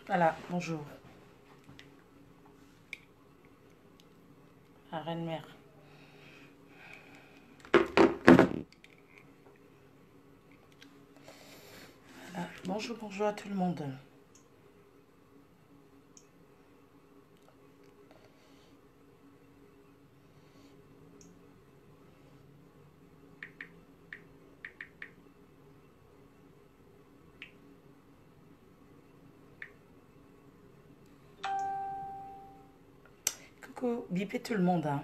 Voilà, bonjour. La reine-mère. Voilà. Bonjour, bonjour à tout le monde. Coucou, bipez tout le monde, hein.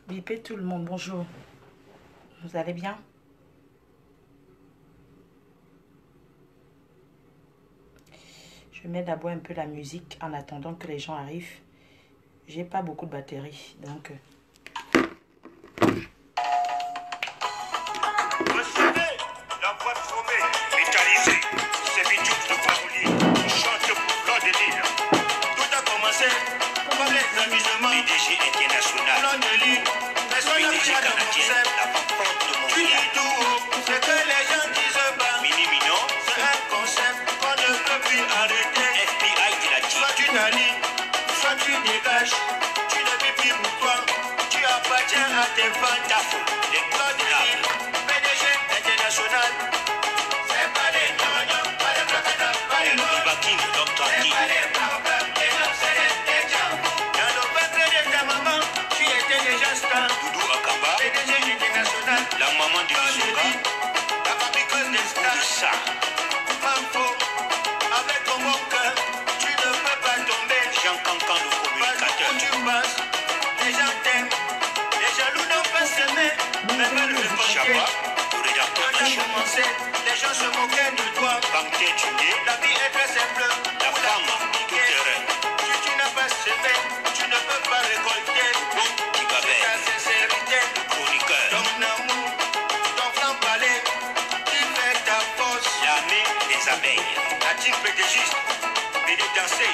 Bipez tout le monde, bonjour. Vous allez bien? Je mets d'abord un peu la musique en attendant que les gens arrivent. J'ai pas beaucoup de batterie, donc... Recevez la voix de Fromé, vitalisée, c'est Bidjoux de Parolier, qui chante pour Fleur de Lille. Tout a commencé par les amusements. PDG international. Fleur de Lille, personne n'a pris de concept. La porte de mon tu dis tout haut, c'est que les gens disent bas. Mini Mignon, c'est un concept qu'on ne peut plus arrêter. FBI de la dit. Soit tu t'allies, soit tu dégages. Tu ne vis plus pour toi, tu appartiens à tes fans. Ta faute, les Fleur de Lille. PDG international. C'est pas des gnognos, pas des placata, pas des morts. Baking, Dr. Guy. C'est pas des problèmes, les gens, c'est des gens. Dans le ventre de ta maman, tu étais déjà star. Doudou Akamba. PDG international. La maman de Bisoka. La fabriqueuse des stars. Ça. Mambo, avec ton bon cœur, tu ne peux pas tomber. Jean Cancan, le communicateur. Où tu passes, les gens t'aiment. Les jaloux n'ont pas s'aimer, mais veulent le porter. Le rédacteur de commencé, les gens se moquaient de toi. Banquier Tchundé, la vie est très simple. La femme, tout terrain. Si tu n'as pas semé, tu ne peux pas récolter. Bon, c'est ta sincérité, le chroniqueur. Ton amour, ton franc-parler, qui fait ta force. L'année des abeilles. La team pédégiste, venez danser.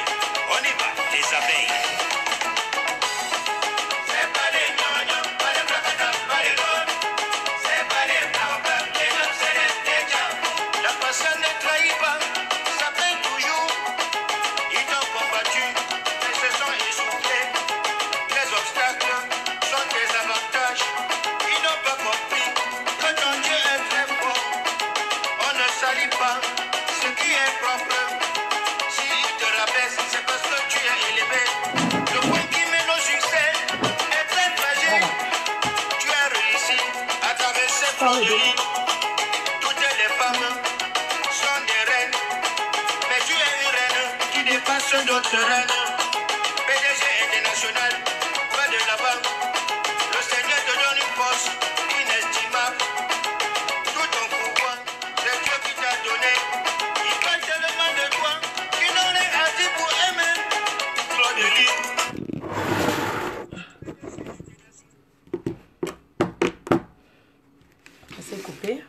On y va, les abeilles. C'est pas des gnognos, pas des placata, pas des morts. C'est pas des problèmes, les gens, c'est des gens. La passion ne trahit pas, ça paye toujours. Ils t'ont combattu, mais se sont essoufflés. Les obstacles sont des avantages. Ils n'ont pas compris que ton Dieu est très fort. On ne salit pas ce qui est propre. S'il te rabaisse, c'est parce que tu es élevé. Le point qui mène au succès est très fragile. Tu as réussi à traverser Fleur de Lille. Toutes les femmes sont des reines, mais tu es une reine qui dépasse d'autres reines. PDG international, va de l'avant. Le Seigneur te donne une force inestimable. Tout ton pouvoir, c'est Dieu qui t'a donné. Il parle tellement de toi qu'il n'en est assez pour aimer. Fleur de Lille. C'est coupé.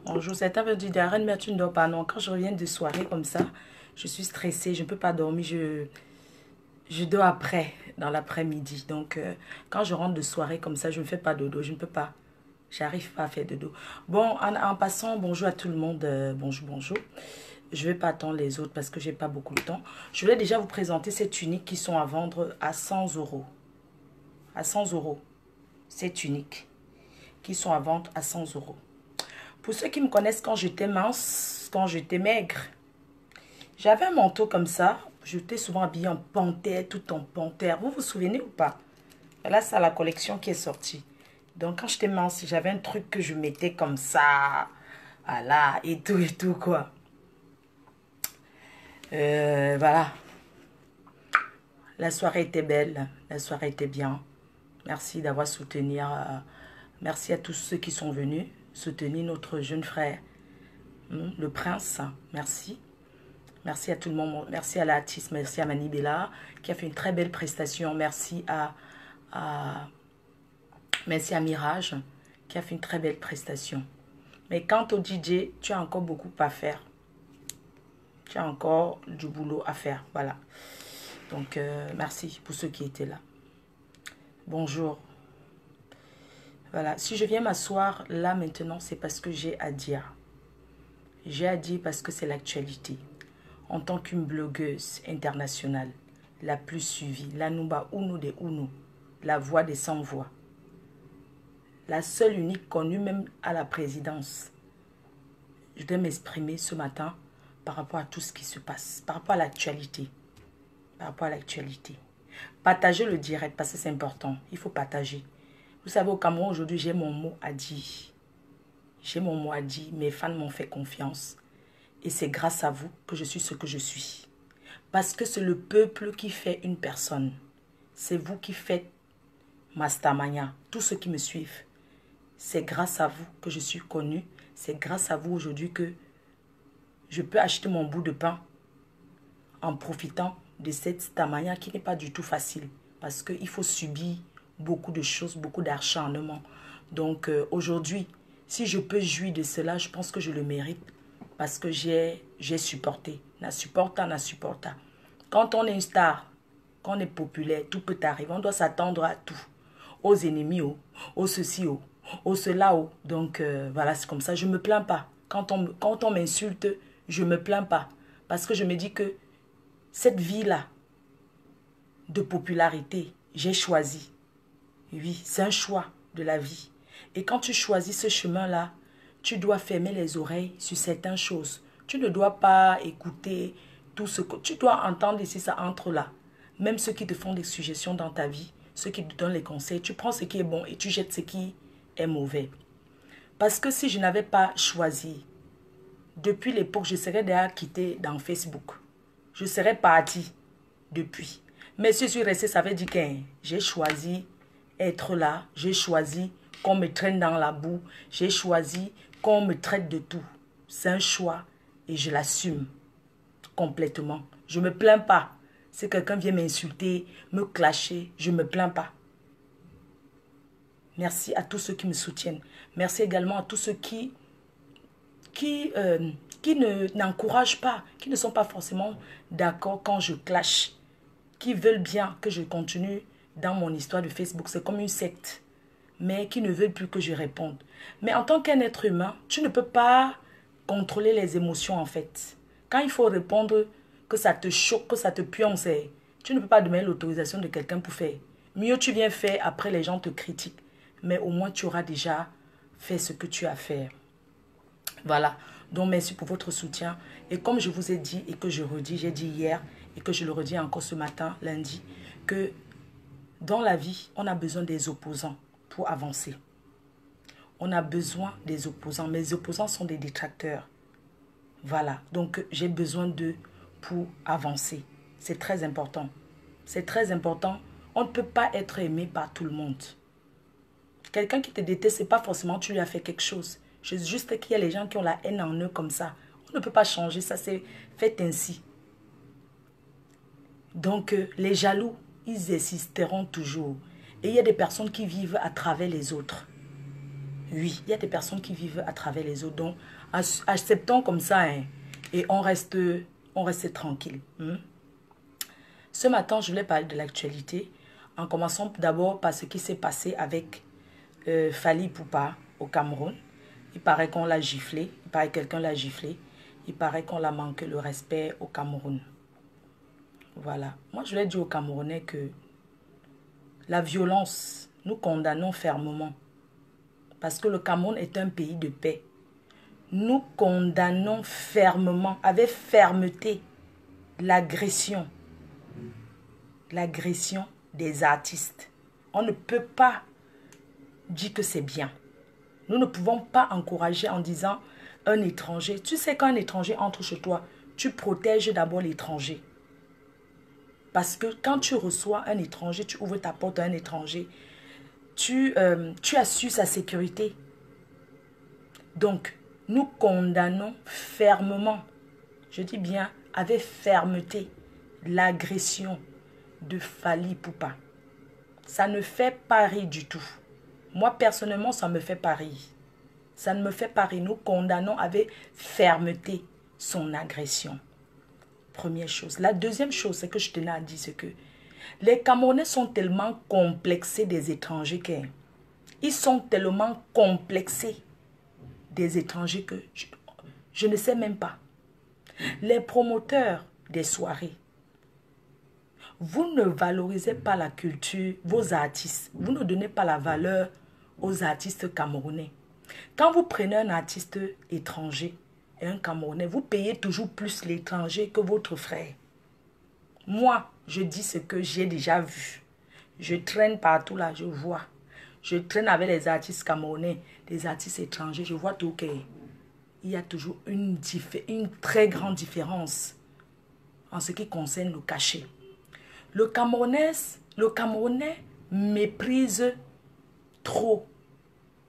Bonjour, c'est un peu du Darren, mais tu ne dors pas. Non, quand je reviens de soirée comme ça, je suis stressée, je ne peux pas dormir. Je dors après, dans l'après-midi. Donc, quand je rentre de soirée comme ça, je ne fais pas dodo. Je ne peux pas. J'arrive pas à faire dodo. Bon, en passant, bonjour à tout le monde. Bonjour, bonjour. Je ne vais pas attendre les autres parce que j'ai pas beaucoup de temps. Je voulais déjà vous présenter ces tuniques qui sont à vendre à 100 euros. À 100 euros. Ces tuniques qui sont à vendre à 100 euros. Pour ceux qui me connaissent quand j'étais mince, quand j'étais maigre, j'avais un manteau comme ça. J'étais souvent habillée en panthère, tout en panthère. Vous vous souvenez ou pas? Là, c'est la collection qui est sortie. Donc, quand j'étais mince, j'avais un truc que je mettais comme ça. Voilà, et tout, quoi. Voilà. La soirée était belle. La soirée était bien. Merci d'avoir soutenu. Merci à tous ceux qui sont venus soutenir notre jeune frère, le prince. Merci. Merci à tout le monde. Merci à l'artiste. Merci à Manibella qui a fait une très belle prestation. Merci merci à Mirage qui a fait une très belle prestation. Mais quant au DJ, tu as encore beaucoup à faire. Tu as encore du boulot à faire. Voilà. Donc, merci pour ceux qui étaient là. Bonjour. Voilà. Si je viens m'asseoir là maintenant, c'est parce que j'ai à dire. J'ai à dire parce que c'est l'actualité. En tant qu'une blogueuse internationale, la plus suivie, la Numba Uno des Uno, la voix des sans-voix, la seule unique connue même à la présidence. Je dois m'exprimer ce matin par rapport à tout ce qui se passe, par rapport à l'actualité. Par rapport à l'actualité. Partagez le direct parce que c'est important. Il faut partager. Vous savez, au Cameroun, aujourd'hui, j'ai mon mot à dire. J'ai mon mot à dire. Mes fans m'ont fait confiance. Et c'est grâce à vous que je suis ce que je suis. Parce que c'est le peuple qui fait une personne. C'est vous qui faites Mastamania. Tous ceux qui me suivent. C'est grâce à vous que je suis connue. C'est grâce à vous aujourd'hui que je peux acheter mon bout de pain en profitant de cette Stamania qui n'est pas du tout facile. Parce qu'il faut subir beaucoup de choses, beaucoup d'acharnement. Donc aujourd'hui, si je peux jouir de cela, je pense que je le mérite. Parce que j'ai supporté. Na supporta. Quand on est une star, quand on est populaire, tout peut arriver. On doit s'attendre à tout. Aux ennemis, aux ceci, aux cela. Donc voilà, c'est comme ça. Je ne me plains pas. Quand on m'insulte, je ne me plains pas. Parce que je me dis que cette vie-là de popularité, j'ai choisi. Oui, c'est un choix de la vie. Et quand tu choisis ce chemin-là, tu dois fermer les oreilles sur certaines choses. Tu ne dois pas écouter tout ce que... Tu dois entendre ici, ça entre là. Même ceux qui te font des suggestions dans ta vie, ceux qui te donnent les conseils, tu prends ce qui est bon et tu jettes ce qui est mauvais. Parce que si je n'avais pas choisi, depuis l'époque, je serais déjà quitté dans Facebook. Je serais parti depuis. Mais si je suis resté, ça veut dire que j'ai choisi être là. J'ai choisi qu'on me traîne dans la boue. J'ai choisi qu'on me traite de tout. C'est un choix et je l'assume complètement. Je ne me plains pas. Si quelqu'un vient m'insulter, me clasher, je ne me plains pas. Merci à tous ceux qui me soutiennent. Merci également à tous ceux qui n'encouragent pas, qui ne sont pas forcément d'accord quand je clash, qui veulent bien que je continue dans mon histoire de Facebook. C'est comme une secte, mais qui ne veulent plus que je réponde. Mais en tant qu'un être humain, tu ne peux pas contrôler les émotions en fait. Quand il faut répondre, que ça te choque, que ça te pionce, tu ne peux pas demander l'autorisation de quelqu'un pour faire. Mieux tu viens faire, après les gens te critiquent. Mais au moins tu auras déjà fait ce que tu as à faire. Voilà. Donc merci pour votre soutien. Et comme je vous ai dit et que je redis, j'ai dit hier et que je le redis encore ce matin, lundi, que dans la vie, on a besoin des opposants pour avancer. On a besoin des opposants. Mes opposants sont des détracteurs. Voilà. Donc j'ai besoin d'eux pour avancer. C'est très important. C'est très important. On ne peut pas être aimé par tout le monde. Quelqu'un qui te déteste, ce n'est pas forcément tu lui as fait quelque chose. C'est juste qu'il y a les gens qui ont la haine en eux comme ça. On ne peut pas changer ça, c'est fait ainsi. Donc les jaloux, ils existeront toujours. Et il y a des personnes qui vivent à travers les autres. Oui, il y a des personnes qui vivent à travers les autres. Donc acceptons comme ça, hein, et on reste tranquille. Ce matin, je voulais parler de l'actualité. En commençant d'abord par ce qui s'est passé avec Fally Ipupa au Cameroun. Il paraît qu'on l'a giflé. Il paraît que quelqu'un l'a giflé. Il paraît qu'on l'a manqué le respect au Cameroun. Voilà. Moi, je voulais dire aux Camerounais que la violence, nous condamnons fermement. Parce que le Cameroun est un pays de paix. Nous condamnons fermement, avec fermeté, l'agression. L'agression des artistes. On ne peut pas dire que c'est bien. Nous ne pouvons pas encourager en disant un étranger. Tu sais, quand un étranger entre chez toi, tu protèges d'abord l'étranger. Parce que quand tu reçois un étranger, tu ouvres ta porte à un étranger, tu assures sa sécurité. Donc, nous condamnons fermement, je dis bien avec fermeté, l'agression de Fally Ipupa. Ça ne fait pas rire du tout. Moi, personnellement, ça me fait pas rire. Ça ne me fait pas rire. Nous condamnons avec fermeté son agression. Première chose. La deuxième chose, c'est que je tenais à dire, c'est que les Camerounais sont tellement complexés des étrangers qu'ils sont tellement complexés des étrangers que je ne sais même pas. Les promoteurs des soirées, vous ne valorisez pas la culture, vos artistes. Vous ne donnez pas la valeur aux artistes camerounais. Quand vous prenez un artiste étranger et un Camerounais, vous payez toujours plus l'étranger que votre frère. Moi, je dis ce que j'ai déjà vu. Je traîne partout là, je vois. Je traîne avec les artistes camerounais, des artistes étrangers. Je vois tout qu'il y a toujours une très grande différence en ce qui concerne le cachet. Le Camerounais méprise trop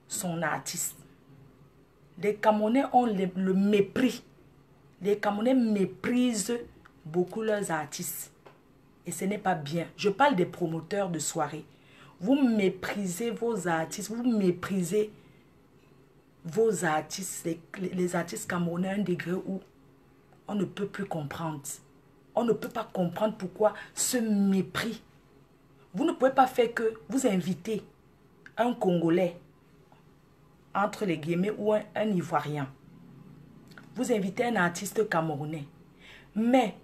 son artiste. Les Camerounais ont le mépris. Les Camerounais méprisent beaucoup leurs artistes. Et ce n'est pas bien. Je parle des promoteurs de soirées. Vous méprisez vos artistes. Vous méprisez vos artistes. Les artistes camerounais à un degré où on ne peut plus comprendre. On ne peut pas comprendre pourquoi ce mépris. Vous ne pouvez pas faire que vous invitez un Congolais, entre les guillemets, ou un Ivoirien. Vous invitez un artiste camerounais. Mais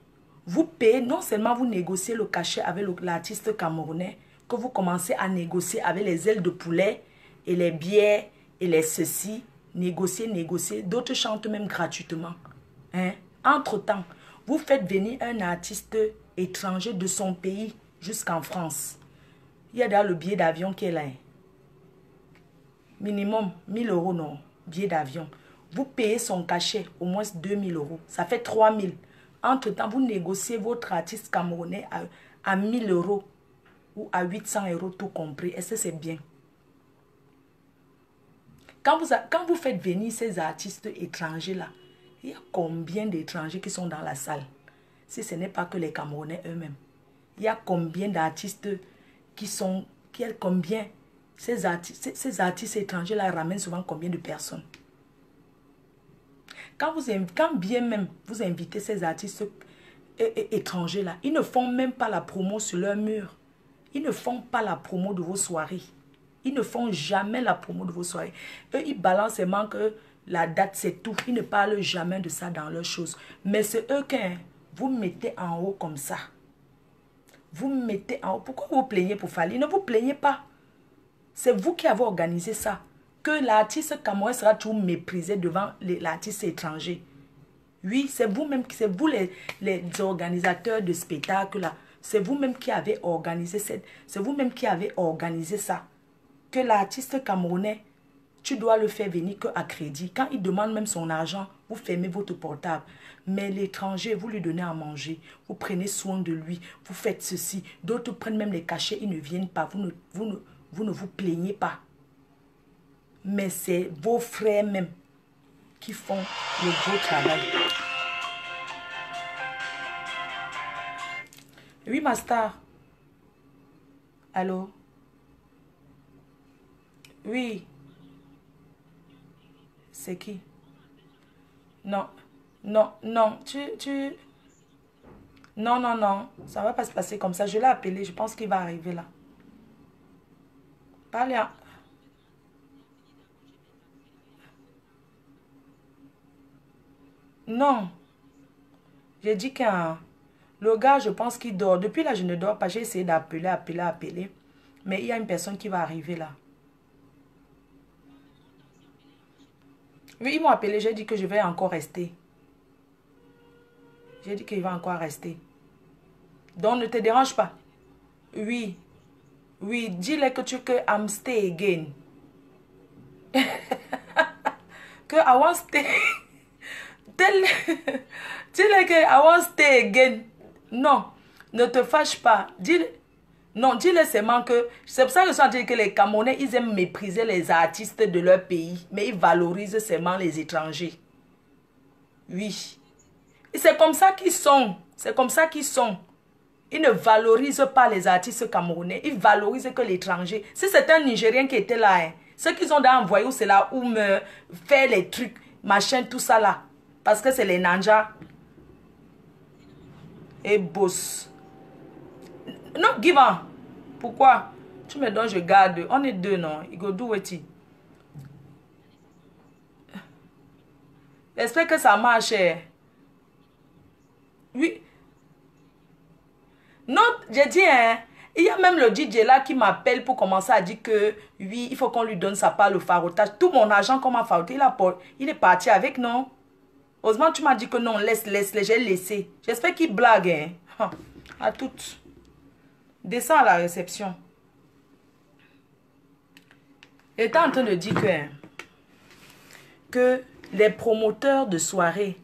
vous payez, non seulement vous négociez le cachet avec l'artiste camerounais, que vous commencez à négocier avec les ailes de poulet et les bières et les ceci. Négocier. D'autres chantent même gratuitement. Hein? Entre-temps, vous faites venir un artiste étranger de son pays jusqu'en France. Il y a d'ailleurs le billet d'avion qui est là. Minimum 1000 €, non. Billet d'avion. Vous payez son cachet, au moins 2000 €. Ça fait 3000. Entre-temps, vous négociez votre artiste camerounais à 1000 € ou à 800 € tout compris. Est-ce que c'est bien? Quand vous faites venir ces artistes étrangers-là, il y a combien d'étrangers qui sont dans la salle? Si ce n'est pas que les Camerounais eux-mêmes. Il y a combien d'artistes combien? Ces artistes étrangers-là ramènent souvent combien de personnes? Quand bien même vous invitez ces artistes étrangers-là, ils ne font même pas la promo sur leur mur. Ils ne font pas la promo de vos soirées. Ils ne font jamais la promo de vos soirées. Eux, ils balancent seulement que la date, c'est tout. Ils ne parlent jamais de ça dans leurs choses. Mais c'est eux que vous mettez en haut comme ça. Vous mettez en haut. Pourquoi vous plaignez pour Fally? Ne vous plaignez pas. C'est vous qui avez organisé ça. Que l'artiste camerounais sera toujours méprisé devant l'artiste étranger. Oui, c'est vous-même, c'est vous les organisateurs de spectacles là. C'est vous-même qui avez organisé c'est vous-même qui avez organisé ça. Que l'artiste camerounais, tu dois le faire venir qu'à crédit. Quand il demande même son argent, vous fermez votre portable. Mais l'étranger, vous lui donnez à manger. Vous prenez soin de lui. Vous faites ceci. D'autres prennent même les cachets, ils ne viennent pas. Vous ne vous plaignez pas. Mais c'est vos frères même qui font le gros travail. Oui, ma star. Allô? Oui. C'est qui? Non. Non. Non, non. Ça ne va pas se passer comme ça. Je l'ai appelé. Je pense qu'il va arriver là. Parlez à... Non. J'ai dit qu'un... Le gars, je pense qu'il dort. Depuis là, je ne dors pas. J'ai essayé d'appeler. Mais il y a une personne qui va arriver là. Oui, ils m'ont appelé. J'ai dit que je vais encore rester. J'ai dit qu'il va encore rester. Donc, ne te dérange pas. Oui. Oui, dis-le que I'm stay again. Que I want stay. Dis-le que I want stay again. Non, ne te fâche pas. Non, dis-le seulement que... C'est pour ça que je suis dit que les Camerounais, ils aiment mépriser les artistes de leur pays. Mais ils valorisent seulement les étrangers. Oui. C'est comme ça qu'ils sont. C'est comme ça qu'ils sont. Ils ne valorisent pas les artistes camerounais. Ils valorisent que l'étranger. Si c'est un Nigérien qui était là, hein, ceux qu'ils ont envoyé où c'est là, où me faire les trucs, machin, tout ça là. Parce que c'est les nanjas. Et boss. Non, give on. Pourquoi? Tu me donnes, je garde. On est deux, non? Il go do it. J'espère que ça marche. Oui. Non, j'ai dit, hein. Il y a même le DJ là qui m'appelle pour commencer à dire que oui, il faut qu'on lui donne sa part le farotage. Tout mon argent qu'on m'a faroté, il est parti avec, non? Heureusement, tu m'as dit que non, laisse, j'ai laissé. J'espère qu'il blague, hein. À toutes. Descends à la réception. Il était en train de dire que les promoteurs de soirée,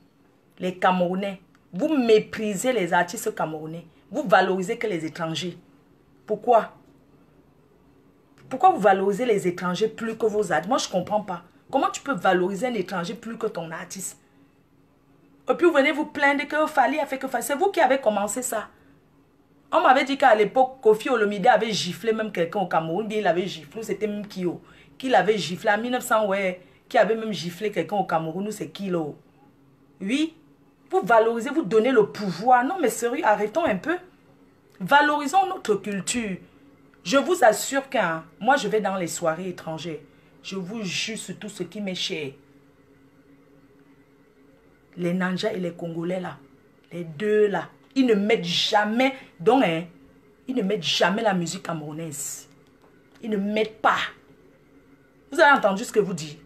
les Camerounais, vous méprisez les artistes camerounais. Vous valorisez que les étrangers. Pourquoi? Pourquoi vous valorisez les étrangers plus que vos artistes? Moi, je ne comprends pas. Comment tu peux valoriser un étranger plus que ton artiste? Et puis, vous venez vous plaindre que Fally a fait que Fally. C'est vous qui avez commencé ça. On m'avait dit qu'à l'époque, Kofi Olomide avait giflé même quelqu'un au Cameroun. Bien, il avait giflé. C'était même Kyo. Qui l'avait giflé en 1900, ouais. Qui avait même giflé quelqu'un au Cameroun. C'est Kilo. Oui. Vous valorisez, vous donnez le pouvoir. Non, mais sérieux, arrêtons un peu. Valorisons notre culture. Je vous assure que moi, je vais dans les soirées étrangères. Je vous jure sur tout ce qui m'est cher. Les Nanja et les Congolais, là. Les deux, là. Ils ne mettent jamais... Donc, ils ne mettent jamais la musique camerounaise. Ils ne mettent pas. Vous avez entendu ce que vous dites?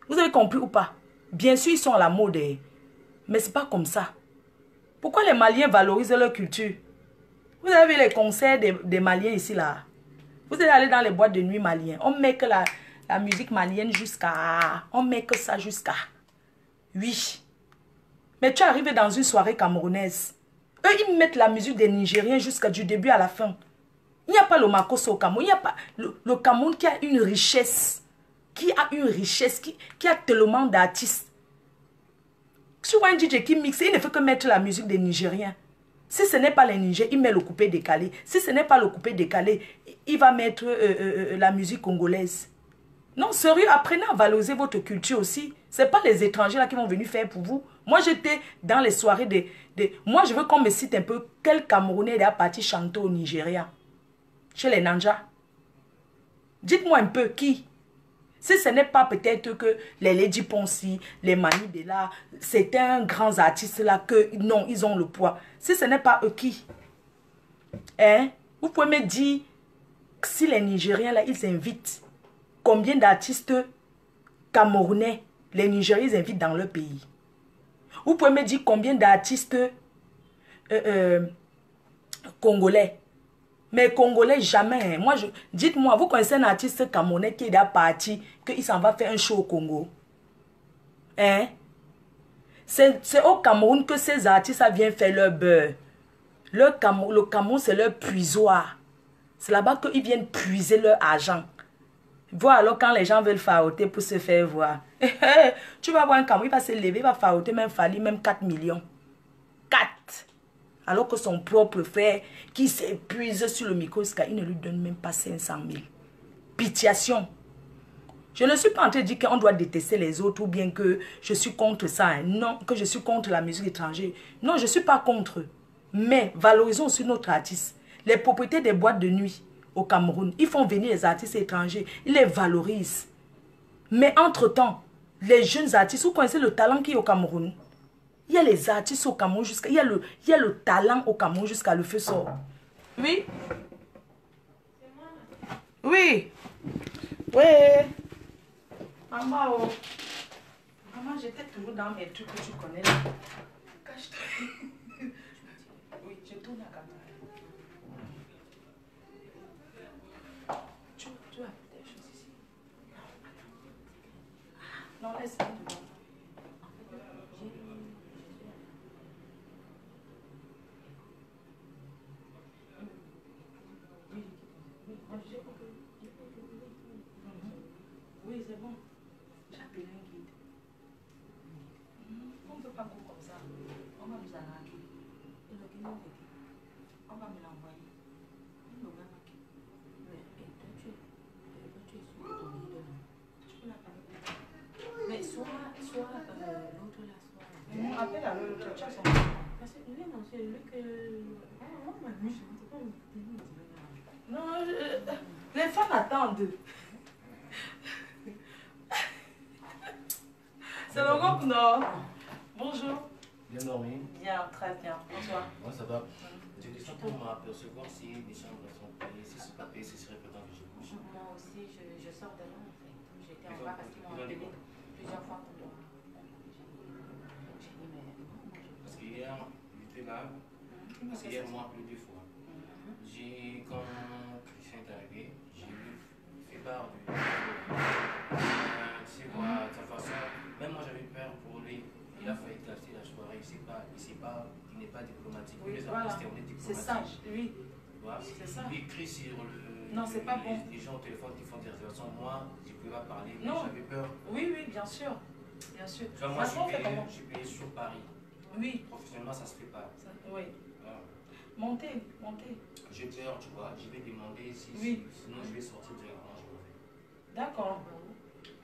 Vous avez compris ou pas? Bien sûr, ils sont à la mode. Mais ce n'est pas comme ça. Pourquoi les Maliens valorisent leur culture? Vous avez vu les concerts des Maliens ici, là. Vous allez aller dans les boîtes de nuit maliennes. On met que la musique malienne jusqu'à... On met que ça jusqu'à... Oui. Mais tu es arrivé dans une soirée camerounaise. Eux, ils mettent la musique des Nigériens jusqu'à du début à la fin. Il n'y a pas le Makosso au Cameroun. Il n'y a pas le Cameroun qui a une richesse. Qui a tellement d'artistes. Si vous un DJ qui mixe, il ne fait que mettre la musique des Nigériens. Si ce n'est pas les Nigériens, il met le coupé décalé. Si ce n'est pas le coupé décalé, il va mettre la musique congolaise. Non, sérieux, apprenez à valoriser votre culture aussi. Ce n'est pas les étrangers là qui vont venir faire pour vous. Moi, j'étais dans les soirées Moi, je veux qu'on me cite un peu quel Camerounais est parti chanter au Nigeria. Chez les Nanja. Dites-moi un peu qui. Si ce n'est pas peut-être que les Lady Poncy, les Mani Bella, c'est un grand artiste là que non, ils ont le poids. Si ce n'est pas eux qui. Hein? Vous pouvez me dire si les Nigériens là, ils invitent combien d'artistes camerounais les Nigériens ils invitent dans leur pays. Vous pouvez me dire combien d'artistes congolais. Mais Congolais, jamais. Moi, dites-moi, vous connaissez un artiste camerounais qui est déjà parti, qu'il s'en va faire un show au Congo? Hein? C'est au Cameroun que ces artistes viennent faire leur beurre. Le Cameroun, c'est leur puisoir. C'est là-bas qu'ils viennent puiser leur argent. Voilà, alors quand les gens veulent faroter pour se faire voir. Tu vas voir un Cameroun, il va se lever, il va faroter même Fally, même 4 millions. 4. Alors que son propre frère, qui s'épuise sur le micro, il ne lui donne même pas 500 000. Pitiation. Je ne suis pas en train de dire qu'on doit détester les autres ou bien que je suis contre ça. Non, que je suis contre la musique étrangère. Non, je ne suis pas contre. Mais valorisons aussi notre artiste. Les propriétaires des boîtes de nuit au Cameroun, ils font venir les artistes étrangers. Ils les valorisent. Mais entre-temps, les jeunes artistes, vous connaissez le talent qui est au Cameroun? Il y a les artistes au Cameroun jusqu'à... Il y a le talent au Cameroun jusqu'à le feu sort. Oui? Oui? Oui? Maman, maman, j'étais toujours dans mes trucs que tu connais là. Cache-toi. Oui, je tourne la caméra. Tu as des choses ici. Non, laisse-moi devant. Oui, c'est bon. J'ai appelé un guide. On ne peut pas courir comme ça. On va nous arranger. Non, les femmes attendent. C'est le groupe, non? Bonjour. Bien dormi? Bien, très bien. Bonsoir. Moi, ça va. J'ai des questions pour m'apercevoir si les chambres sont payées. Si c'est pas payé, ce serait prétend que je bouge. Moi aussi, je sors de là, en fait. J'étais en bas parce qu'ils m'ont appelé plusieurs fois qu'on doit. J'ai dit, mais non, moi je. Parce qu'hier, j'étais là. Parce qu'hier, moi, appelé 2 fois. Quand Christian est arrivé, j'ai fait part du. Tu sais quoi, de sa façon. Même moi, j'avais peur pour lui. Il a failli gâcher la soirée. Il n'est pas diplomatique. Oui, Les voilà. artistes, on est diplomatique. C'est ça, oui. C'est ça. Il écrit sur le. Non, c'est pas bon. Les gens au téléphone qui font des réservations. Moi, je ne pouvais pas parler, mais Non. j'avais peur. Oui, oui, bien sûr. Bien sûr. Tu vois, moi, Maintenant, on fait comment? je suis payé sur Paris. Oui. Professionnellement, ça se fait pas. Oui. Voilà. Montez. J'ai peur, tu vois. Je vais demander si. Oui. Sinon, je vais sortir directement, je m'en vais. D'accord.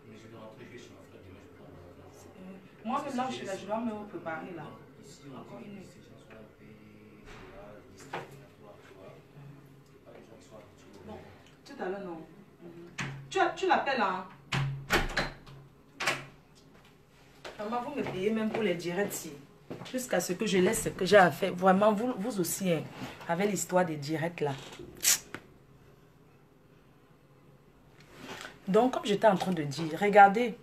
Mais je vais rentrer, je vais chez ma frère demain, je prends un Moi, même là, je dois me préparer là. Ici, on Encore dit une que ces gens sont un peu discriminatoires, tu vois. C'est pas les gens qui sont habitués. Bon, tout à l'heure, non. Tu l'appelles, hein? Maman, vous me payez même pour les directs ici. Jusqu'à ce que je laisse ce que j'ai à faire. Vraiment, vous aussi, hein, avec l'histoire des directs là. Donc, comme j'étais en train de dire, regardez,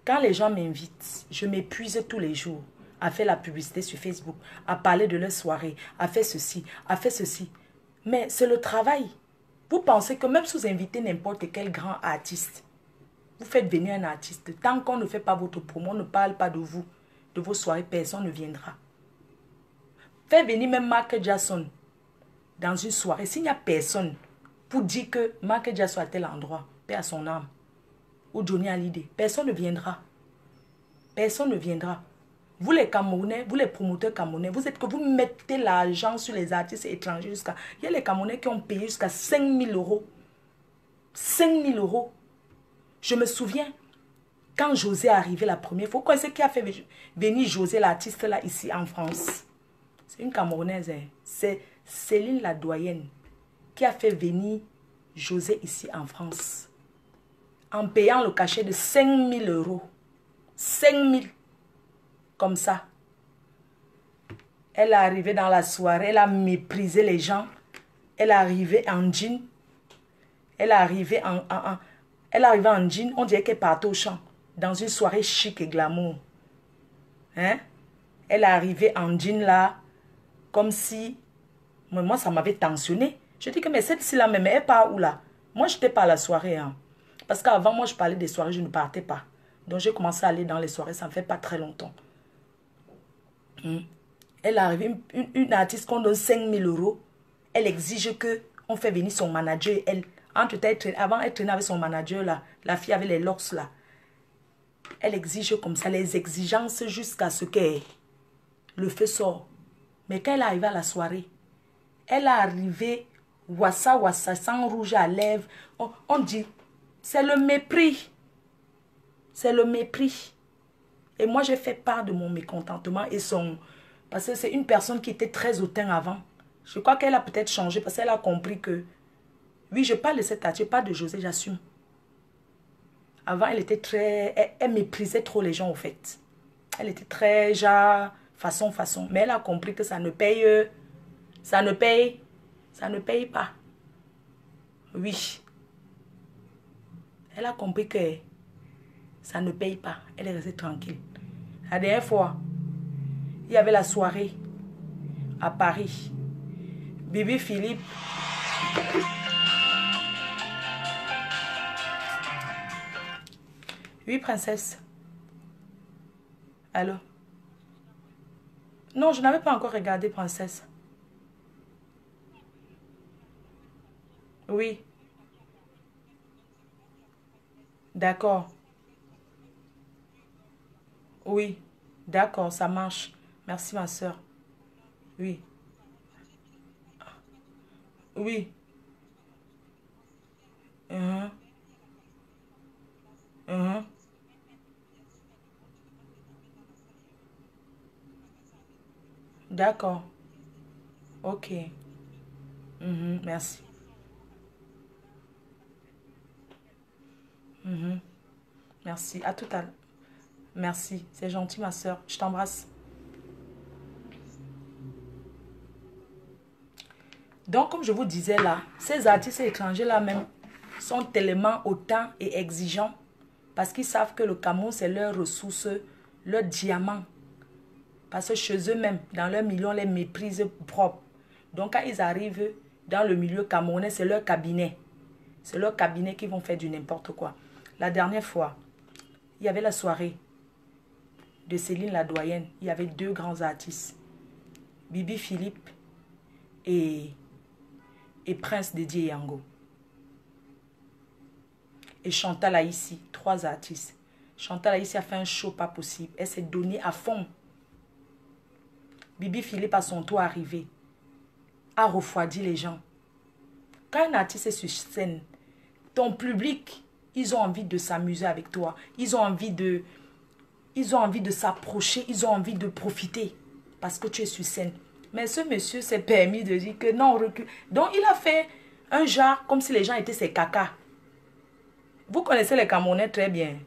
quand les gens m'invitent, je m'épuise tous les jours à faire la publicité sur Facebook, à parler de leur soirée, à faire ceci, à faire ceci. Mais c'est le travail. Vous pensez que même si vous invitez n'importe quel grand artiste, vous faites venir un artiste, tant qu'on ne fait pas votre promo, on ne parle pas de vous, de vos soirées, personne ne viendra. Faites venir même Mark Jackson dans une soirée. S'il n'y a personne pour dire que Mark Jackson à tel endroit, paix à son âme, ou Johnny Hallyday, personne ne viendra. Personne ne viendra. Vous les Camerounais, vous les promoteurs camerounais, vous êtes que vous mettez l'argent sur les artistes étrangers jusqu'à... Il y a les Camerounais qui ont payé jusqu'à 5 000 euros. 5 000 euros. Je me souviens, quand José est arrivé la première fois, vous connaissez qui a fait venir José, l'artiste là, ici en France? C'est une Camerounaise, hein. C'est Céline la doyenne qui a fait venir José ici en France. En payant le cachet de 5 000 euros. 5 000. Comme ça. Elle est arrivée dans la soirée, elle a méprisé les gens. Elle est arrivée en jean. Elle est arrivée en jean, on dirait qu'elle partait au champ. Dans une soirée chic et glamour. Hein? Elle est arrivée en jean là, comme si... Moi, ça m'avait tensionné. Je dis que, mais celle-ci là, mais elle part où là? Moi, je n'étais pas à la soirée. Hein. Parce qu'avant, moi, je parlais des soirées, je ne partais pas. Donc, j'ai commencé à aller dans les soirées, ça ne fait pas très longtemps. Elle arrive, une artiste qu'on donne 5 000 euros. Elle exige qu'on fait venir son manager. Elle, avant, elle traînait avec son manager, là, la fille avec les locks, là. Elle exige comme ça, les exigences jusqu'à ce que le feu sort. Mais quand elle arrive à la soirée, elle est arrivée, wassa, sans rouge à lèvres. On dit, c'est le mépris. C'est le mépris. Et moi, j'ai fait part de mon mécontentement et son... Parce que c'est une personne qui était très hautain avant. Je crois qu'elle a peut-être changé parce qu'elle a compris que... Oui, je parle de cette artiste, pas de José, j'assume. Avant, elle était très... Elle méprisait trop les gens, au fait. Elle était très, genre, façon. Mais elle a compris que ça ne paye... Ça ne paye pas. Oui. Elle a compris que ça ne paye pas. Elle est restée tranquille. La dernière fois, il y avait la soirée à Paris. Bibi Philippe. Oui, princesse. Allô? Non, je n'avais pas encore regardé, princesse. Oui. D'accord. Oui. D'accord, ça marche. Merci, ma soeur. Oui. Oui. Mhm. Mhm. D'accord. Ok. Merci. Merci. À tout à l'heure. Merci. C'est gentil, ma soeur. Je t'embrasse. Donc, comme je vous disais là, ces artistes étrangers là même sont tellement hautains et exigeants parce qu'ils savent que le Cameroun, c'est leur ressource, leur diamant. Parce que chez eux-mêmes, dans leur milieu, on les méprise propre. Donc, quand ils arrivent dans le milieu camerounais, c'est leur cabinet. C'est leur cabinet qui vont faire du n'importe quoi. La dernière fois, il y avait la soirée de Céline la doyenne. Il y avait deux grands artistes. Bibi Philippe et Prince Dédié Yango. Et Chantal Aïssi, trois artistes. Chantal Aïssi a fait un show pas possible. Elle s'est donnée à fond. Bibi Philippe, à son tour arrivé, a refroidi les gens. Quand un artiste est sur scène, ton public, ils ont envie de s'amuser avec toi. Ils ont envie de s'approcher. Ils ont envie de profiter parce que tu es sur scène. Mais ce monsieur s'est permis de dire que non, recule. Donc, il a fait un genre comme si les gens étaient ses cacas. Vous connaissez les Camerounais très bien.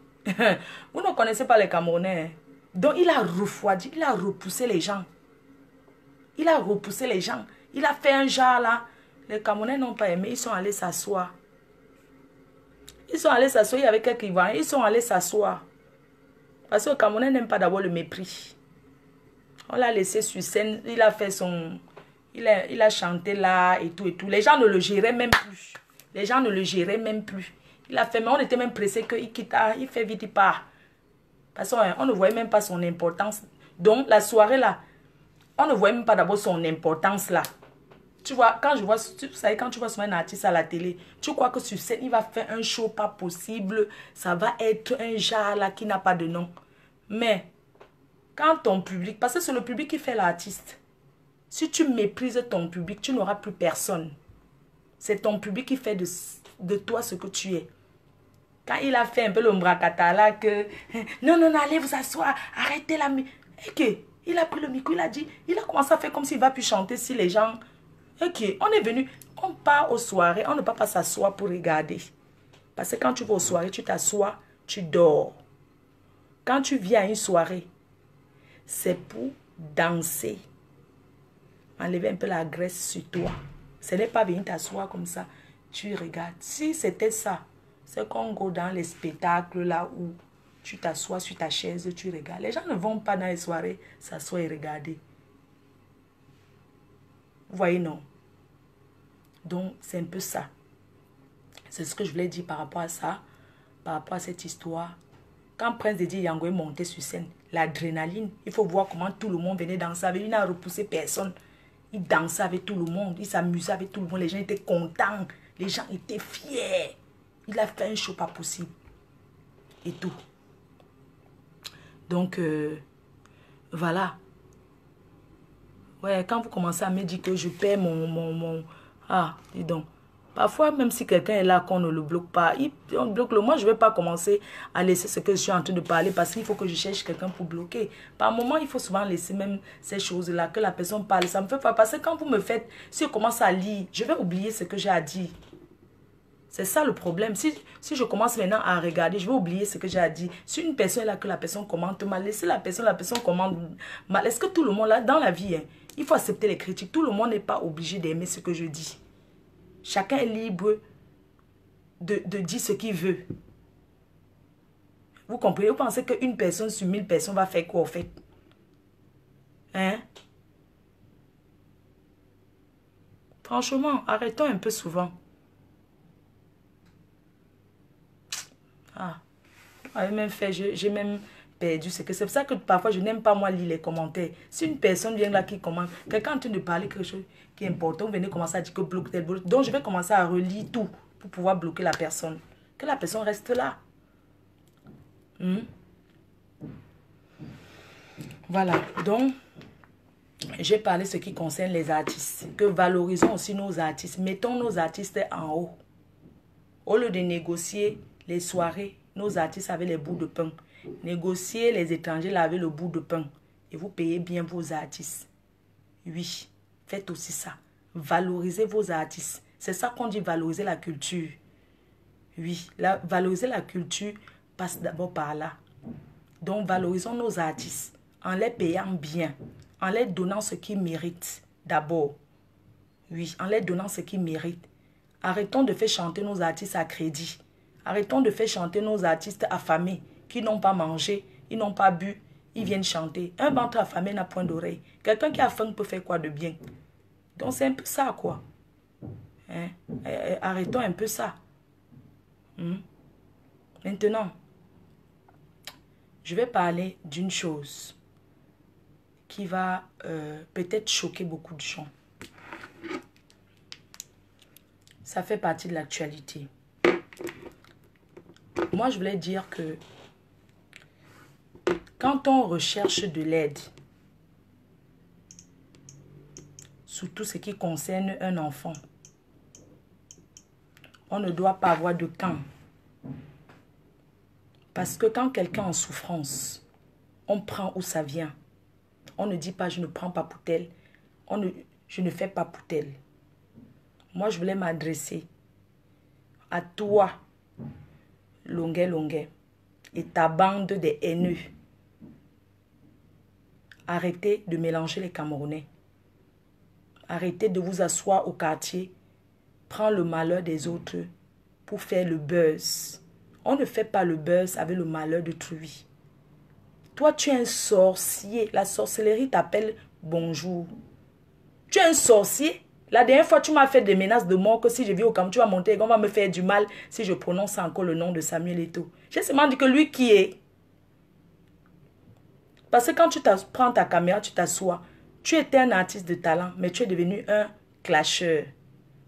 Vous ne connaissez pas les Camerounais. Donc, il a refroidi, il a repoussé les gens. Il a repoussé les gens. Il a fait un genre là. Les Camerounais n'ont pas aimé. Ils sont allés s'asseoir. Ils sont allés s'asseoir. Il y avait quelques Ivoiriens. Ils sont allés s'asseoir. Parce que le Camerounais n'aime pas d'abord le mépris. On l'a laissé sur scène. Il a fait son... Il a chanté là et tout et tout. Les gens ne le géraient même plus. Les gens ne le géraient même plus. Il a fait... Mais on était même pressé qu'il quitte. Il fait vite, il part. Parce qu'on ne voyait même pas son importance. Donc, la soirée là, on ne voyait même pas d'abord son importance là. Tu vois, quand je vois... Tu sais, quand tu vois un artiste à la télé, tu crois que sur scène, il va faire un show pas possible. Ça va être un genre là qui n'a pas de nom. Mais... quand ton public, parce que c'est le public qui fait l'artiste. Si tu méprises ton public, tu n'auras plus personne. C'est ton public qui fait de toi ce que tu es. Quand il a fait un peu le mbracata là, que non, non, non, allez vous asseoir, arrêtez la musique. Et que il a pris le micro, il a dit, il a commencé à faire comme s'il va plus chanter si les gens. Ok, on est venu, on part aux soirées, on ne peut pas s'asseoir pour regarder. Parce que quand tu vas aux soirées, tu t'assois, tu dors. Quand tu viens à une soirée, c'est pour danser. Enlever un peu la graisse sur toi. Ce n'est pas venir t'asseoir comme ça. Tu regardes. Si c'était ça, c'est qu'on go dans les spectacles là où tu t'assois sur ta chaise, tu regardes. Les gens ne vont pas dans les soirées s'asseoir et regarder. Vous voyez, non? Donc, c'est un peu ça. C'est ce que je voulais dire par rapport à ça, par rapport à cette histoire. Quand Prince Dédié Yango est monté sur scène, l'adrénaline, il faut voir comment tout le monde venait danser avec lui. Il n'a repoussé personne. Il dansait avec tout le monde. Il s'amusait avec tout le monde. Les gens étaient contents. Les gens étaient fiers. Il a fait un show pas possible. Et tout. Donc, voilà. Ouais, quand vous commencez à me dire que je perds mon... Ah, dis donc. Parfois, même si quelqu'un est là, qu'on ne le bloque pas, on bloque le. Moi, je ne vais pas commencer à laisser ce que je suis en train de parler parce qu'il faut que je cherche quelqu'un pour bloquer. Par moment, il faut souvent laisser même ces choses-là, que la personne parle. Ça me fait pas. Parce que quand vous me faites, si je commence à lire, je vais oublier ce que j'ai à dire. C'est ça le problème. Si je commence maintenant à regarder, je vais oublier ce que j'ai à dire. Si une personne est là, que la personne commente mal, laissez la personne commente mal. Est-ce que tout le monde, là, dans la vie, hein, il faut accepter les critiques. Tout le monde n'est pas obligé d'aimer ce que je dis. Chacun est libre de dire ce qu'il veut. Vous comprenez? Vous pensez qu'une personne sur 1000 personnes va faire quoi au fait? Hein? Franchement, arrêtons un peu souvent. Ah, j'ai même perdu. C'est pour ça que parfois je n'aime pas moi lire les commentaires. Si une personne vient là qui commente, quelqu'un est en train de parler quelque chose qui est important, vous venez commencer à dire que bloque tel bloc. Donc je vais commencer à relire tout pour pouvoir bloquer la personne. Que la personne reste là. Voilà. Donc, j'ai parlé de ce qui concerne les artistes. Que valorisons aussi nos artistes. Mettons nos artistes en haut. Au lieu de négocier les soirées, nos artistes avaient les bouts de pain. Négocier les étrangers là avec le bout de pain. Et vous payez bien vos artistes. Oui. faites aussi ça. Valorisez vos artistes. C'est ça qu'on dit valoriser la culture. Oui, valoriser la culture passe d'abord par là. Donc, valorisons nos artistes en les payant bien, en les donnant ce qu'ils méritent d'abord. Oui, en les donnant ce qu'ils méritent. Arrêtons de faire chanter nos artistes à crédit. Arrêtons de faire chanter nos artistes affamés qui n'ont pas mangé, ils n'ont pas bu, ils viennent chanter. Un ventre affamé n'a point d'oreille. Quelqu'un qui a faim peut faire quoi de bien? Donc, c'est un peu ça, quoi. Hein? Arrêtons un peu ça. Maintenant, je vais parler d'une chose qui va peut-être choquer beaucoup de gens. Ça fait partie de l'actualité. Moi, je voulais dire que quand on recherche de l'aide, surtout ce qui concerne un enfant, on ne doit pas avoir de camp. Parce que quand quelqu'un est en souffrance, on prend où ça vient. On ne dit pas je ne prends pas pour tel. Je ne fais pas pour tel. Moi, je voulais m'adresser à toi, Longuet, et ta bande de haineux. Arrêtez de mélanger les Camerounais. Arrêtez de vous asseoir au quartier, prendre le malheur des autres pour faire le buzz. On ne fait pas le buzz avec le malheur d'autrui. Toi, tu es un sorcier. La sorcellerie t'appelle bonjour. Tu es un sorcier. La dernière fois, tu m'as fait des menaces de mort que si je vis au Cameroun, tu vas monter et qu'on va me faire du mal si je prononce encore le nom de Samuel Eto'o. J'ai seulement dit que lui qui est. Parce que quand tu prends ta caméra, tu t'assois. Tu étais un artiste de talent, mais tu es devenu un clasheur.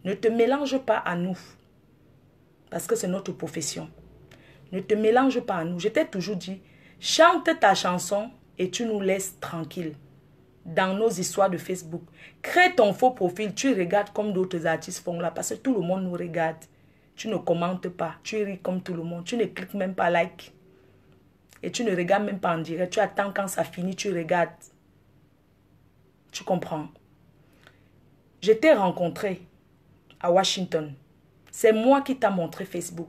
Ne te mélange pas à nous. Parce que c'est notre profession. Ne te mélange pas à nous. Je t'ai toujours dit, chante ta chanson et tu nous laisses tranquilles. Dans nos histoires de Facebook. Crée ton faux profil. Tu regardes comme d'autres artistes font là. Parce que tout le monde nous regarde. Tu ne commentes pas. Tu ris comme tout le monde. Tu ne cliques même pas like. Et tu ne regardes même pas en direct. Tu attends quand ça finit. Tu regardes. Tu comprends? Je t'ai rencontré à Washington. C'est moi qui t'ai montré Facebook.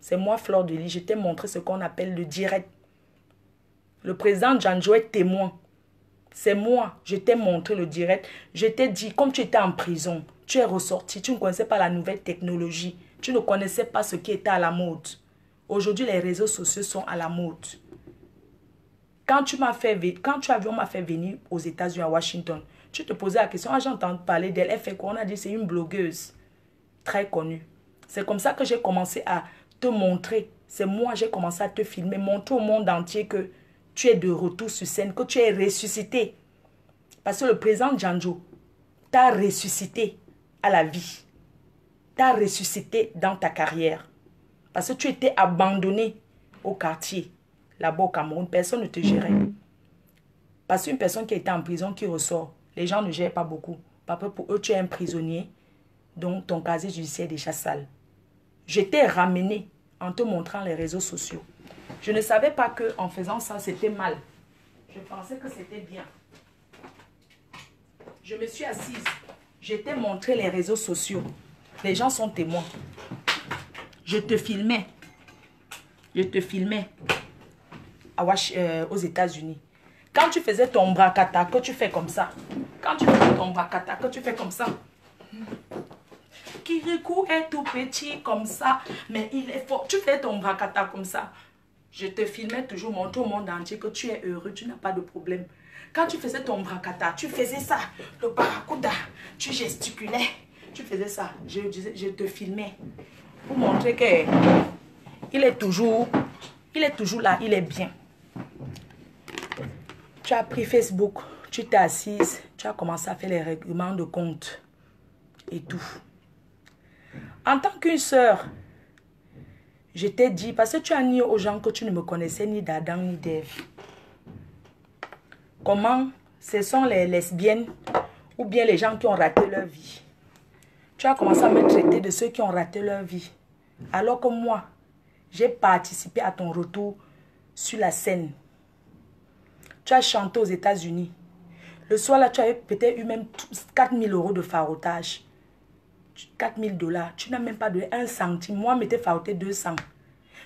C'est moi, Fleur de Lis. Je t'ai montré ce qu'on appelle le direct. Le président Janjo est témoin. C'est moi. Je t'ai montré le direct. Je t'ai dit, comme tu étais en prison, tu es ressorti. Tu ne connaissais pas la nouvelle technologie. Tu ne connaissais pas ce qui était à la mode. Aujourd'hui, les réseaux sociaux sont à la mode. Quand tu as vu, on m'a fait venir aux États-Unis, à Washington, tu te posais la question, j'ai entendu parler d'elle, elle fait quoi? On a dit, c'est une blogueuse très connue. C'est comme ça que j'ai commencé à te montrer. C'est moi, j'ai commencé à te filmer, montrer au monde entier que tu es de retour sur scène, que tu es ressuscité. Parce que le président Janjo t'a ressuscité à la vie. T'a ressuscité dans ta carrière. Parce que tu étais abandonné au quartier. Là-bas au Cameroun, personne ne te gérait. Parce qu'une personne qui était en prison, qui ressort, les gens ne gèrent pas beaucoup. Parce que pour eux, tu es un prisonnier, donc ton casier judiciaire est déjà sale. Je t'ai ramené en te montrant les réseaux sociaux. Je ne savais pas qu'en faisant ça, c'était mal. Je pensais que c'était bien. Je me suis assise. Je t'ai montré les réseaux sociaux. Les gens sont témoins. Je te filmais. Je te filmais aux États-Unis. Quand tu faisais ton bracata, que tu fais comme ça. Quand tu faisais ton bracata, que tu fais comme ça. Kirikou est tout petit comme ça, mais il est fort. Tu fais ton bracata comme ça. Je te filmais toujours, montrer au monde entier que tu es heureux, tu n'as pas de problème. Quand tu faisais ton bracata, tu faisais ça, le barracuda, tu gesticulais, tu faisais ça. Je te filmais pour montrer que il est toujours là, il est bien. Tu as pris Facebook, tu t'es assise, tu as commencé à faire les règlements de compte et tout. En tant qu'une sœur, je t'ai dit, parce que tu as dit aux gens que tu ne me connaissais ni d'Adam ni d'Ève. Comment ce sont les lesbiennes ou bien les gens qui ont raté leur vie. Tu as commencé à me traiter de ceux qui ont raté leur vie. Alors que moi, j'ai participé à ton retour sur la scène. Tu as chanté aux États-Unis. Le soir, là, tu avais peut-être eu même 4 000 € de farotage. 4 000 $. Tu n'as même pas donné 1 centime. Moi, je m'étais faroté 200.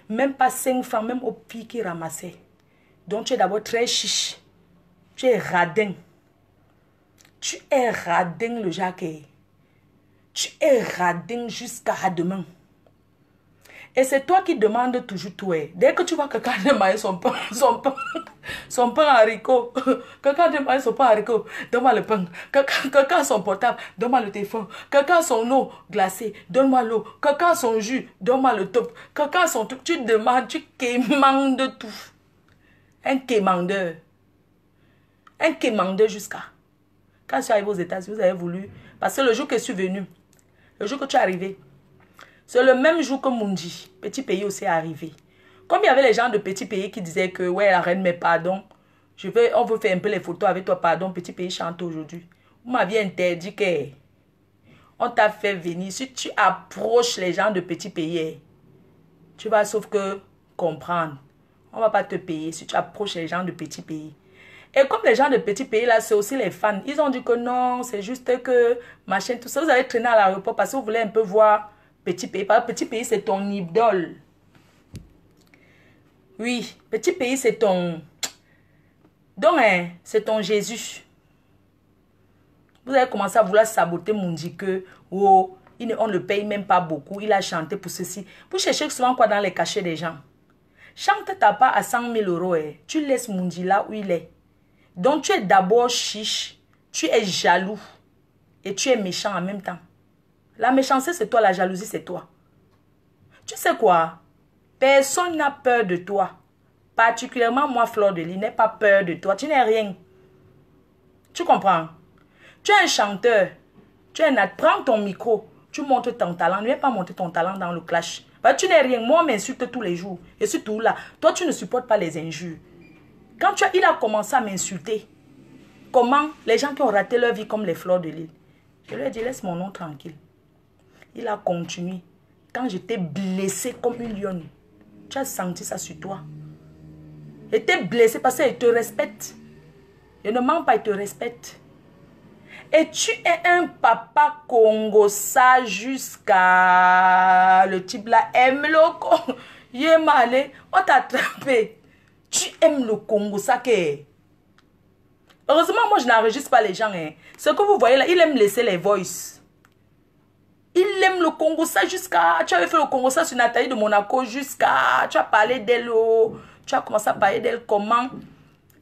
Même pas 5 francs, même au pied qui ramassait. Donc, tu es d'abord très chiche. Tu es radin. Tu es radin, le Jacques. Tu es radin jusqu'à demain. Et c'est toi qui demandes toujours tout. Dès que tu vois quelqu'un démarrer son pain haricot, quelqu'un démarrer son pain haricot, donne-moi le pain. Quelqu'un a son portable, donne-moi le téléphone. Quelqu'un a son eau glacée, donne-moi l'eau. Quelqu'un a son jus, donne-moi le top. Quelqu'un a son truc, tu demandes, tu quémandes tout. Un quémandeur. Un quémandeur jusqu'à. Quand je suis arrivé aux États-Unis, vous avez voulu. Parce que le jour que je suis venu, le jour que tu es arrivé, c'est le même jour que Mundi, Petit Pays aussi est arrivé. Comme il y avait les gens de Petit Pays qui disaient que, ouais, la reine, mais pardon, on veut faire un peu les photos avec toi, pardon, Petit Pays chante aujourd'hui. Vous m'aviez interdit que on t'a fait venir. Si tu approches les gens de Petit Pays, tu vas sauf que comprendre. On ne va pas te payer si tu approches les gens de Petit Pays. Et comme les gens de Petit Pays, là, c'est aussi les fans. Ils ont dit que non, c'est juste que, machin, tout ça. Vous avez traîné à l'aéroport parce que vous voulez un peu voir Petit Pays. Parce que Petit Pays, c'est ton idole. Oui, Petit Pays, c'est ton... Donc, hein, c'est ton Jésus. Vous avez commencé à vouloir saboter Mundi que, oh, on ne le paye même pas beaucoup. Il a chanté pour ceci. Vous cherchez souvent quoi dans les cachets des gens? Chante ta part à 100 000 €. Tu laisses Mundi là où il est. Donc, tu es d'abord chiche, tu es jaloux et tu es méchant en même temps. La méchanceté, c'est toi, la jalousie, c'est toi. Tu sais quoi? Personne n'a peur de toi. Particulièrement moi, Fleur de Lys, n'ai pas peur de toi. Tu n'es rien. Tu comprends? Tu es un chanteur. Tu es un... Prends ton micro. Tu montres ton talent. Ne viens pas monter ton talent dans le clash. Parce que tu n'es rien. Moi, on m'insulte tous les jours. Et surtout là, toi, tu ne supportes pas les injures. Quand il a commencé à m'insulter, comment les gens qui ont raté leur vie comme les Fleurs de Lys, je lui ai dit, laisse mon nom tranquille. Il a continué. Quand j'étais blessée comme une lionne, tu as senti ça sur toi. J'étais blessée parce qu'il te respecte. Je ne mens pas, il te respecte. Et tu es un papa congossa jusqu'à... Le type là aime le Congo. Il est malé, on t'a attrapé. Tu aimes le Congo, ça que... Heureusement, moi, je n'enregistre pas les gens. Hein. Ce que vous voyez là, il aime laisser les voices. Il aime le Congo, ça jusqu'à... Tu avais fait le Congo, ça sur Nathalie de Monaco, jusqu'à... Tu as parlé d'elle, tu as commencé à parler d'elle comment...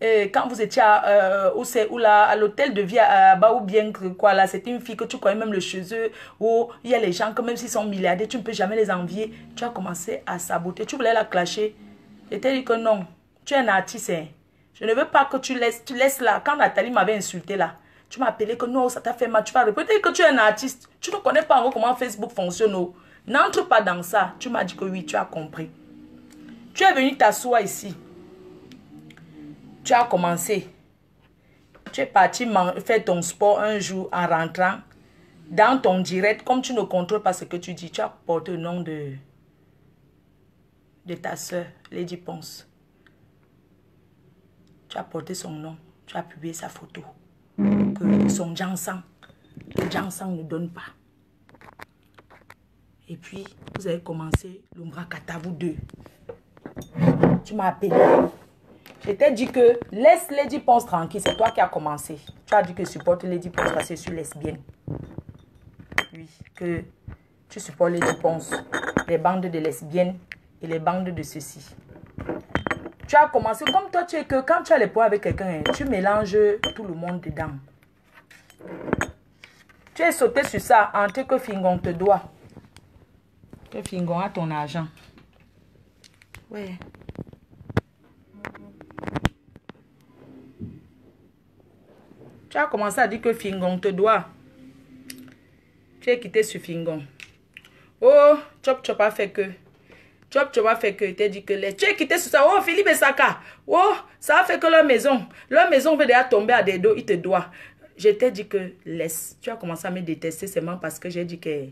quand vous étiez à l'hôtel de vie à Baou bien quoi là, c'était une fille que tu connais même le chez eux, où il y a les gens que même s'ils sont milliardaires, tu ne peux jamais les envier. Tu as commencé à saboter, tu voulais la clasher. Je t'ai dit que non. Tu es un artiste. Hein. Je ne veux pas que tu laisses là. Quand Nathalie m'avait insulté là, tu m'as appelé que non, ça t'a fait mal. Tu vas répéter que tu es un artiste. Tu ne connais pas encore comment Facebook fonctionne. Oh. N'entre pas dans ça. Tu m'as dit que oui, tu as compris. Tu es venu t'asseoir ici. Tu as commencé. Tu es parti faire ton sport un jour en rentrant. Dans ton direct, comme tu ne contrôles pas ce que tu dis, tu as porté le nom de ta soeur, Lady Ponce. Tu as porté son nom, tu as publié sa photo. Que son Jansang, le Jansang ne donne pas. Et puis, vous avez commencé l'Umbra Katavu 2. Tu m'as appelé. Je t'ai dit que laisse Lady Ponce tranquille, c'est toi qui as commencé. Tu as dit que tu supportes Lady Ponce parce que je suis lesbienne. Oui, que tu supportes Lady Ponce, les bandes de lesbiennes et les bandes de ceci. Tu as commencé comme toi, tu es que quand tu as les points avec quelqu'un, tu mélanges tout le monde dedans. Tu es sauté sur ça en tant que Fingon te doit. Que Fingon a ton argent. Ouais. Tu as commencé à dire que Fingon te doit. Tu es quitté sur Fingon. Oh, Chop Chop a fait que. Chop Chop a fait que. Tu as dit que les. Tu es quitté sur ça. Oh, Philippe et Saka. Oh, ça a fait que leur maison veut déjà tomber à des dos. Il te doit. Je t'ai dit que laisse. Tu as commencé à me détester seulement parce que j'ai dit que.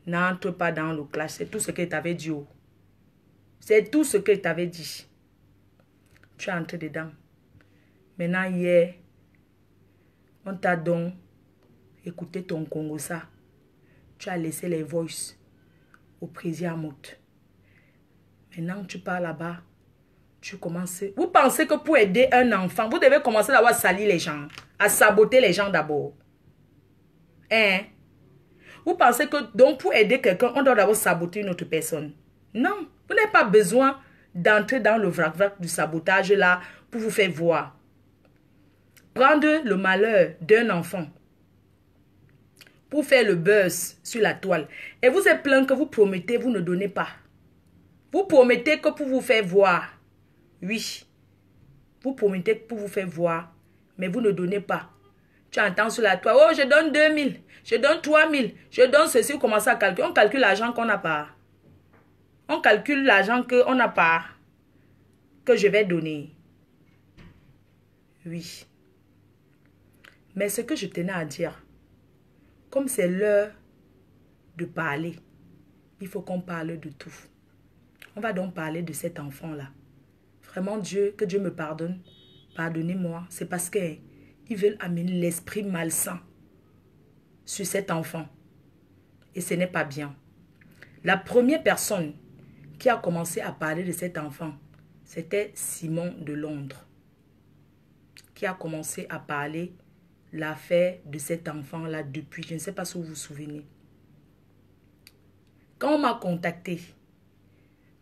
N'entre pas dans le clash. C'est tout ce qu'il t'avait dit. Oh. C'est tout ce qu'il t'avait dit. Tu es entré dedans. Maintenant, hier. On t'a donc écouté ton Congo ça. Tu as laissé les voices au président Amout. Maintenant, tu pars là-bas. Tu commences. Vous pensez que pour aider un enfant, vous devez commencer d'abord à salir les gens, à saboter les gens d'abord. Hein? Vous pensez que donc pour aider quelqu'un, on doit d'abord saboter une autre personne? Non, vous n'avez pas besoin d'entrer dans le vrac-vrac du sabotage là pour vous faire voir. Prendre le malheur d'un enfant pour faire le buzz sur la toile. Et vous êtes plein que vous promettez, vous ne donnez pas. Vous promettez que pour vous faire voir. Oui. Vous promettez pour vous faire voir. Mais vous ne donnez pas. Tu entends sur la toile. Oh, je donne 2000. Je donne 3000. Je donne ceci. Vous commencez à calculer. On calcule l'argent qu'on n'a pas. On calcule l'argent qu'on n'a pas. Que je vais donner. Oui. Mais ce que je tenais à dire, comme c'est l'heure de parler, il faut qu'on parle de tout. On va donc parler de cet enfant-là. Vraiment, Dieu, que Dieu me pardonne. Pardonnez-moi. C'est parce qu'ils veulent amener l'esprit malsain sur cet enfant. Et ce n'est pas bien. La première personne qui a commencé à parler de cet enfant, c'était Simon de Londres. Qui a commencé à parler l'affaire de cet enfant-là depuis. Je ne sais pas si vous vous souvenez. Quand on m'a contacté,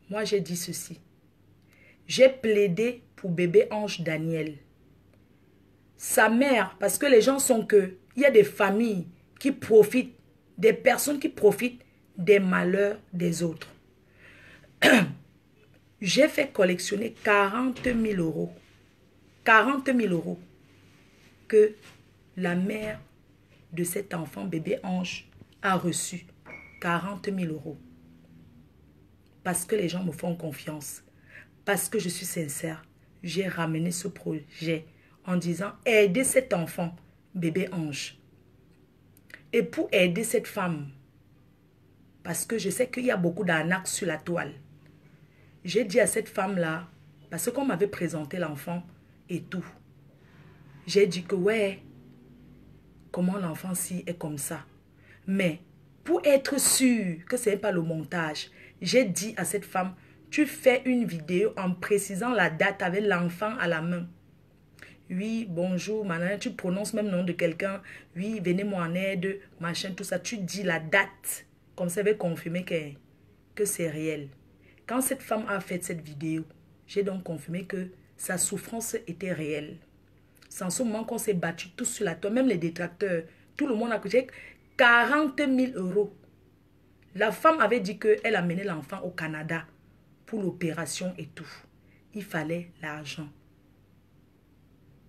moi j'ai dit ceci. J'ai plaidé pour bébé Ange Daniel. Sa mère, parce que les gens sont que, il y a des familles qui profitent, des personnes qui profitent des malheurs des autres. J'ai fait collectionner 40 000 euros. 40 000 euros que la mère de cet enfant, bébé Ange, a reçu. 40 000 euros. Parce que les gens me font confiance. Parce que je suis sincère. J'ai ramené ce projet en disant aider cet enfant, bébé Ange. Et pour aider cette femme, parce que je sais qu'il y a beaucoup d'arnaques sur la toile. J'ai dit à cette femme-là, parce qu'on m'avait présenté l'enfant et tout. J'ai dit que ouais, comment l'enfant-ci est comme ça. Mais pour être sûr que ce n'est pas le montage, j'ai dit à cette femme, tu fais une vidéo en précisant la date avec l'enfant à la main. Oui, bonjour, madame, tu prononces même le nom de quelqu'un. Oui, venez-moi en aide, machin, tout ça. Tu dis la date. Comme ça, elle va confirmer que c'est réel. Quand cette femme a fait cette vidéo, j'ai donc confirmé que sa souffrance était réelle. C'est en ce moment qu'on s'est battu tous sur la toile, même les détracteurs. Tout le monde a coûté 40 000 euros. La femme avait dit qu'elle a mené l'enfant au Canada pour l'opération et tout. Il fallait l'argent.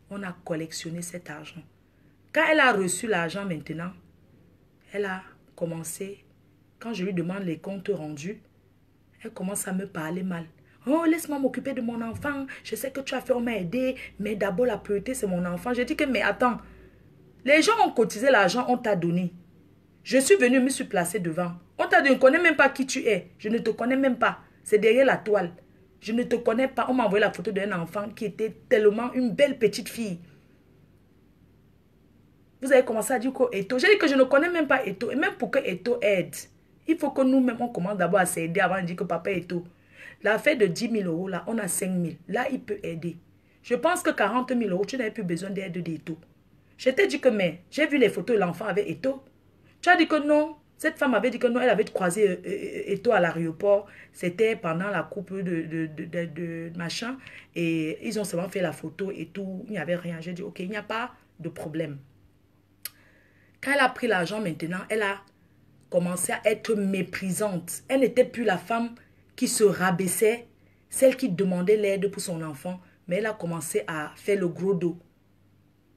On a collectionné cet argent. Quand elle a reçu l'argent maintenant, elle a commencé, quand je lui demande les comptes rendus, elle commence à me parler mal. Oh, laisse-moi m'occuper de mon enfant. Je sais que tu as fait, on m'a aidé, mais d'abord la priorité c'est mon enfant. J'ai dit que, mais attends, les gens ont cotisé l'argent, on t'a donné. Je suis venue me suis placée devant. On t'a dit, je ne connais même pas qui tu es. Je ne te connais même pas. C'est derrière la toile. Je ne te connais pas. On m'a envoyé la photo d'un enfant qui était tellement une belle petite fille. Vous avez commencé à dire que Eto. J'ai dit que je ne connais même pas Eto. Et même pour que Eto aide, il faut que nous-mêmes, on commence d'abord à s'aider avant de dire que papa est Eto. L'affaire de 10 000 euros, là, on a 5 000. Là, il peut aider. Je pense que 40 000 euros, tu n'avais plus besoin d'aide d'Eto. Je t'ai dit que, mais, j'ai vu les photos de l'enfant avec Eto. Tu as dit que non. Cette femme avait dit que non, elle avait croisé Eto à l'aéroport. C'était pendant la coupe de machin. Et ils ont seulement fait la photo et tout. Il n'y avait rien. J'ai dit, ok, il n'y a pas de problème. Quand elle a pris l'argent maintenant, elle a commencé à être méprisante. Elle n'était plus la femme qui se rabaissait, celle qui demandait l'aide pour son enfant. Mais elle a commencé à faire le gros dos.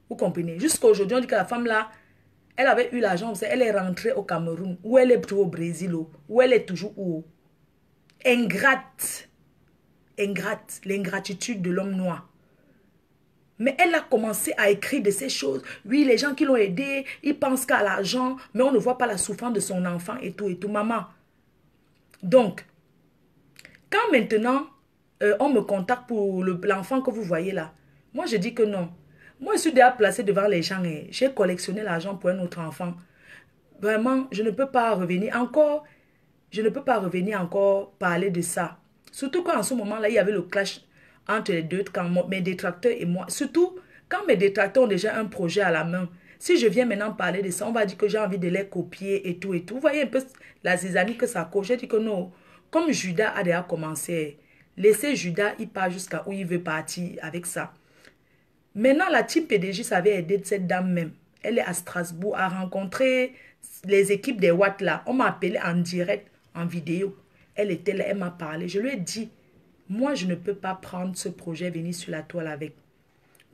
Vous comprenez? Jusqu'à aujourd'hui, on dit que la femme là, elle avait eu l'argent, elle est rentrée au Cameroun, ou elle est toujours au Brésil, ou elle est toujours où? Ingrate. Ingrate, l'ingratitude de l'homme noir. Mais elle a commencé à écrire de ces choses. Oui, les gens qui l'ont aidé, ils pensent qu'à l'argent, mais on ne voit pas la souffrance de son enfant et tout, maman. Donc, quand maintenant, on me contacte pour l'enfant que vous voyez là, moi je dis que non. Moi, je suis déjà placée devant les gens et j'ai collectionné l'argent pour un autre enfant. Vraiment, je ne peux pas revenir encore. Je ne peux pas revenir encore parler de ça. Surtout qu'en ce moment-là, il y avait le clash entre les deux, quand mes détracteurs et moi. Surtout quand mes détracteurs ont déjà un projet à la main. Si je viens maintenant parler de ça, on va dire que j'ai envie de les copier et tout et tout. Vous voyez un peu la zizanie que ça cause. J'ai dit que non. Comme Judas a déjà commencé, laissez Judas, il part jusqu'à où il veut partir avec ça. Maintenant, la team PDG savait aider cette dame même. Elle est à Strasbourg, a rencontré les équipes des Watts là. On m'a appelé en direct, en vidéo. Elle était là, elle m'a parlé. Je lui ai dit, moi, je ne peux pas prendre ce projet, venir sur la toile avec.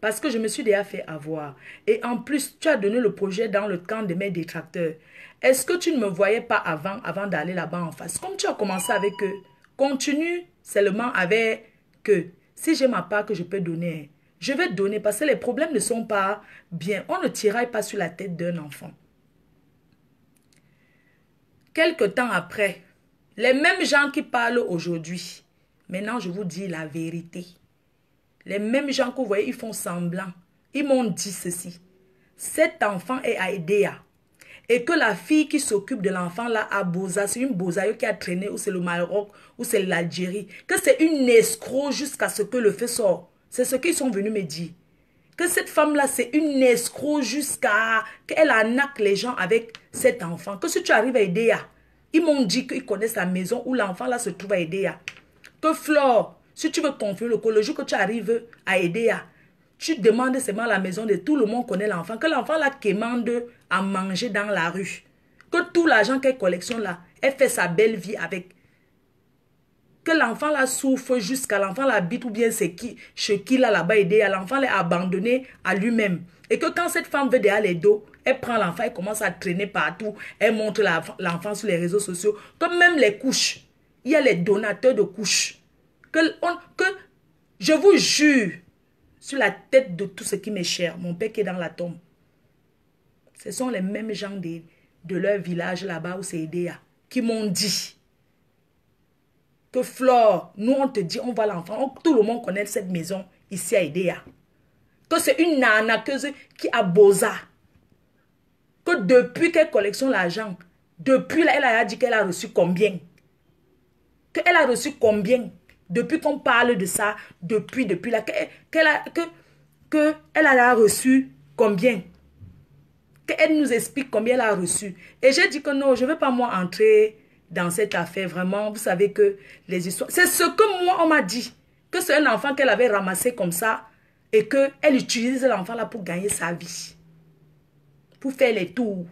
Parce que je me suis déjà fait avoir. Et en plus, tu as donné le projet dans le camp de mes détracteurs. Est-ce que tu ne me voyais pas avant d'aller là-bas en face? Comme tu as commencé avec eux, continue seulement avec eux. Si j'ai ma part que je peux donner, je vais donner parce que les problèmes ne sont pas bien. On ne tiraille pas sur la tête d'un enfant. Quelque temps après, les mêmes gens qui parlent aujourd'hui, maintenant je vous dis la vérité. Les mêmes gens que vous voyez, ils font semblant. Ils m'ont dit ceci. Cet enfant est à Edea. Et que la fille qui s'occupe de l'enfant là à Boza, c'est une Bozaïo qui a traîné, ou c'est le Maroc, ou c'est l'Algérie. Que c'est une escroc jusqu'à ce que le feu sorte. C'est ce qu'ils sont venus me dire. Que cette femme-là, c'est une escroc jusqu'à qu'elle arnaque les gens avec cet enfant. Que si tu arrives à Edea, ils m'ont dit qu'ils connaissent la maison où l'enfant là se trouve à Edea. Que Flore, si tu veux confier le jour que tu arrives à Edea, tu demandes seulement la maison de tout le monde connaît l'enfant. Que l'enfant là commande à manger dans la rue. Que tout l'argent qu'elle collectionne là, elle fait sa belle vie avec. Que l'enfant là souffre jusqu'à l'enfant là habite ou bien c'est qui, chez qui là-bas Edea. L'enfant là est abandonné à lui-même. Et que quand cette femme veut derrière les dos, elle prend l'enfant, elle commence à traîner partout. Elle montre l'enfant sur les réseaux sociaux. Comme même les couches. Il y a les donateurs de couches. Que je vous jure, sur la tête de tout ce qui m'est cher, mon père qui est dans la tombe. Ce sont les mêmes gens de leur village là-bas où c'est Edea qui m'ont dit que Flore, nous on te dit, on voit l'enfant, tout le monde connaît cette maison ici à Edea. Que c'est une arnaqueuse qui a Boza. Que depuis qu'elle collectionne l'argent, depuis là, elle a dit qu'elle a reçu combien? Qu'elle a reçu combien? Depuis qu'on parle de ça, depuis là, qu'elle a reçu combien? Qu'elle nous explique combien elle a reçu. Et j'ai dit que non, je ne veux pas moi entrer dans cette affaire. Vraiment, vous savez que les histoires... C'est ce que moi, on m'a dit. Que c'est un enfant qu'elle avait ramassé comme ça et qu'elle utilise l'enfant là pour gagner sa vie. Pour faire les tours.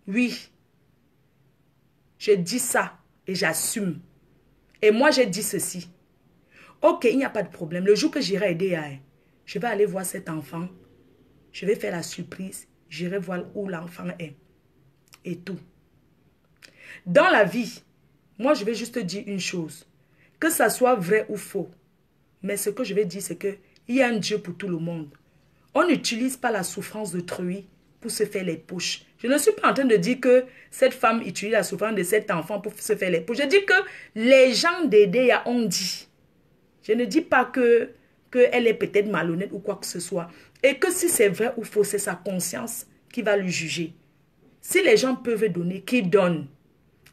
Oui. Je dis ça. Et j'assume. Et moi, j'ai dit ceci. Ok, il n'y a pas de problème. Le jour que j'irai aider, je vais aller voir cet enfant. Je vais faire la surprise. J'irai voir où l'enfant est. Et tout. Dans la vie, moi, je vais juste dire une chose. Que ça soit vrai ou faux. Mais ce que je vais dire, c'est qu'il y a un Dieu pour tout le monde. On n'utilise pas la souffrance d'autrui pour se faire les poches. Je ne suis pas en train de dire que cette femme utilise la souffrance de cet enfant pour se faire les poches. Je dis que les gens d'Edea ont dit. Je ne dis pas qu'elle est peut-être malhonnête ou quoi que ce soit. Et que si c'est vrai ou faux, c'est sa conscience qui va lui juger. Si les gens peuvent donner, qu'ils donnent.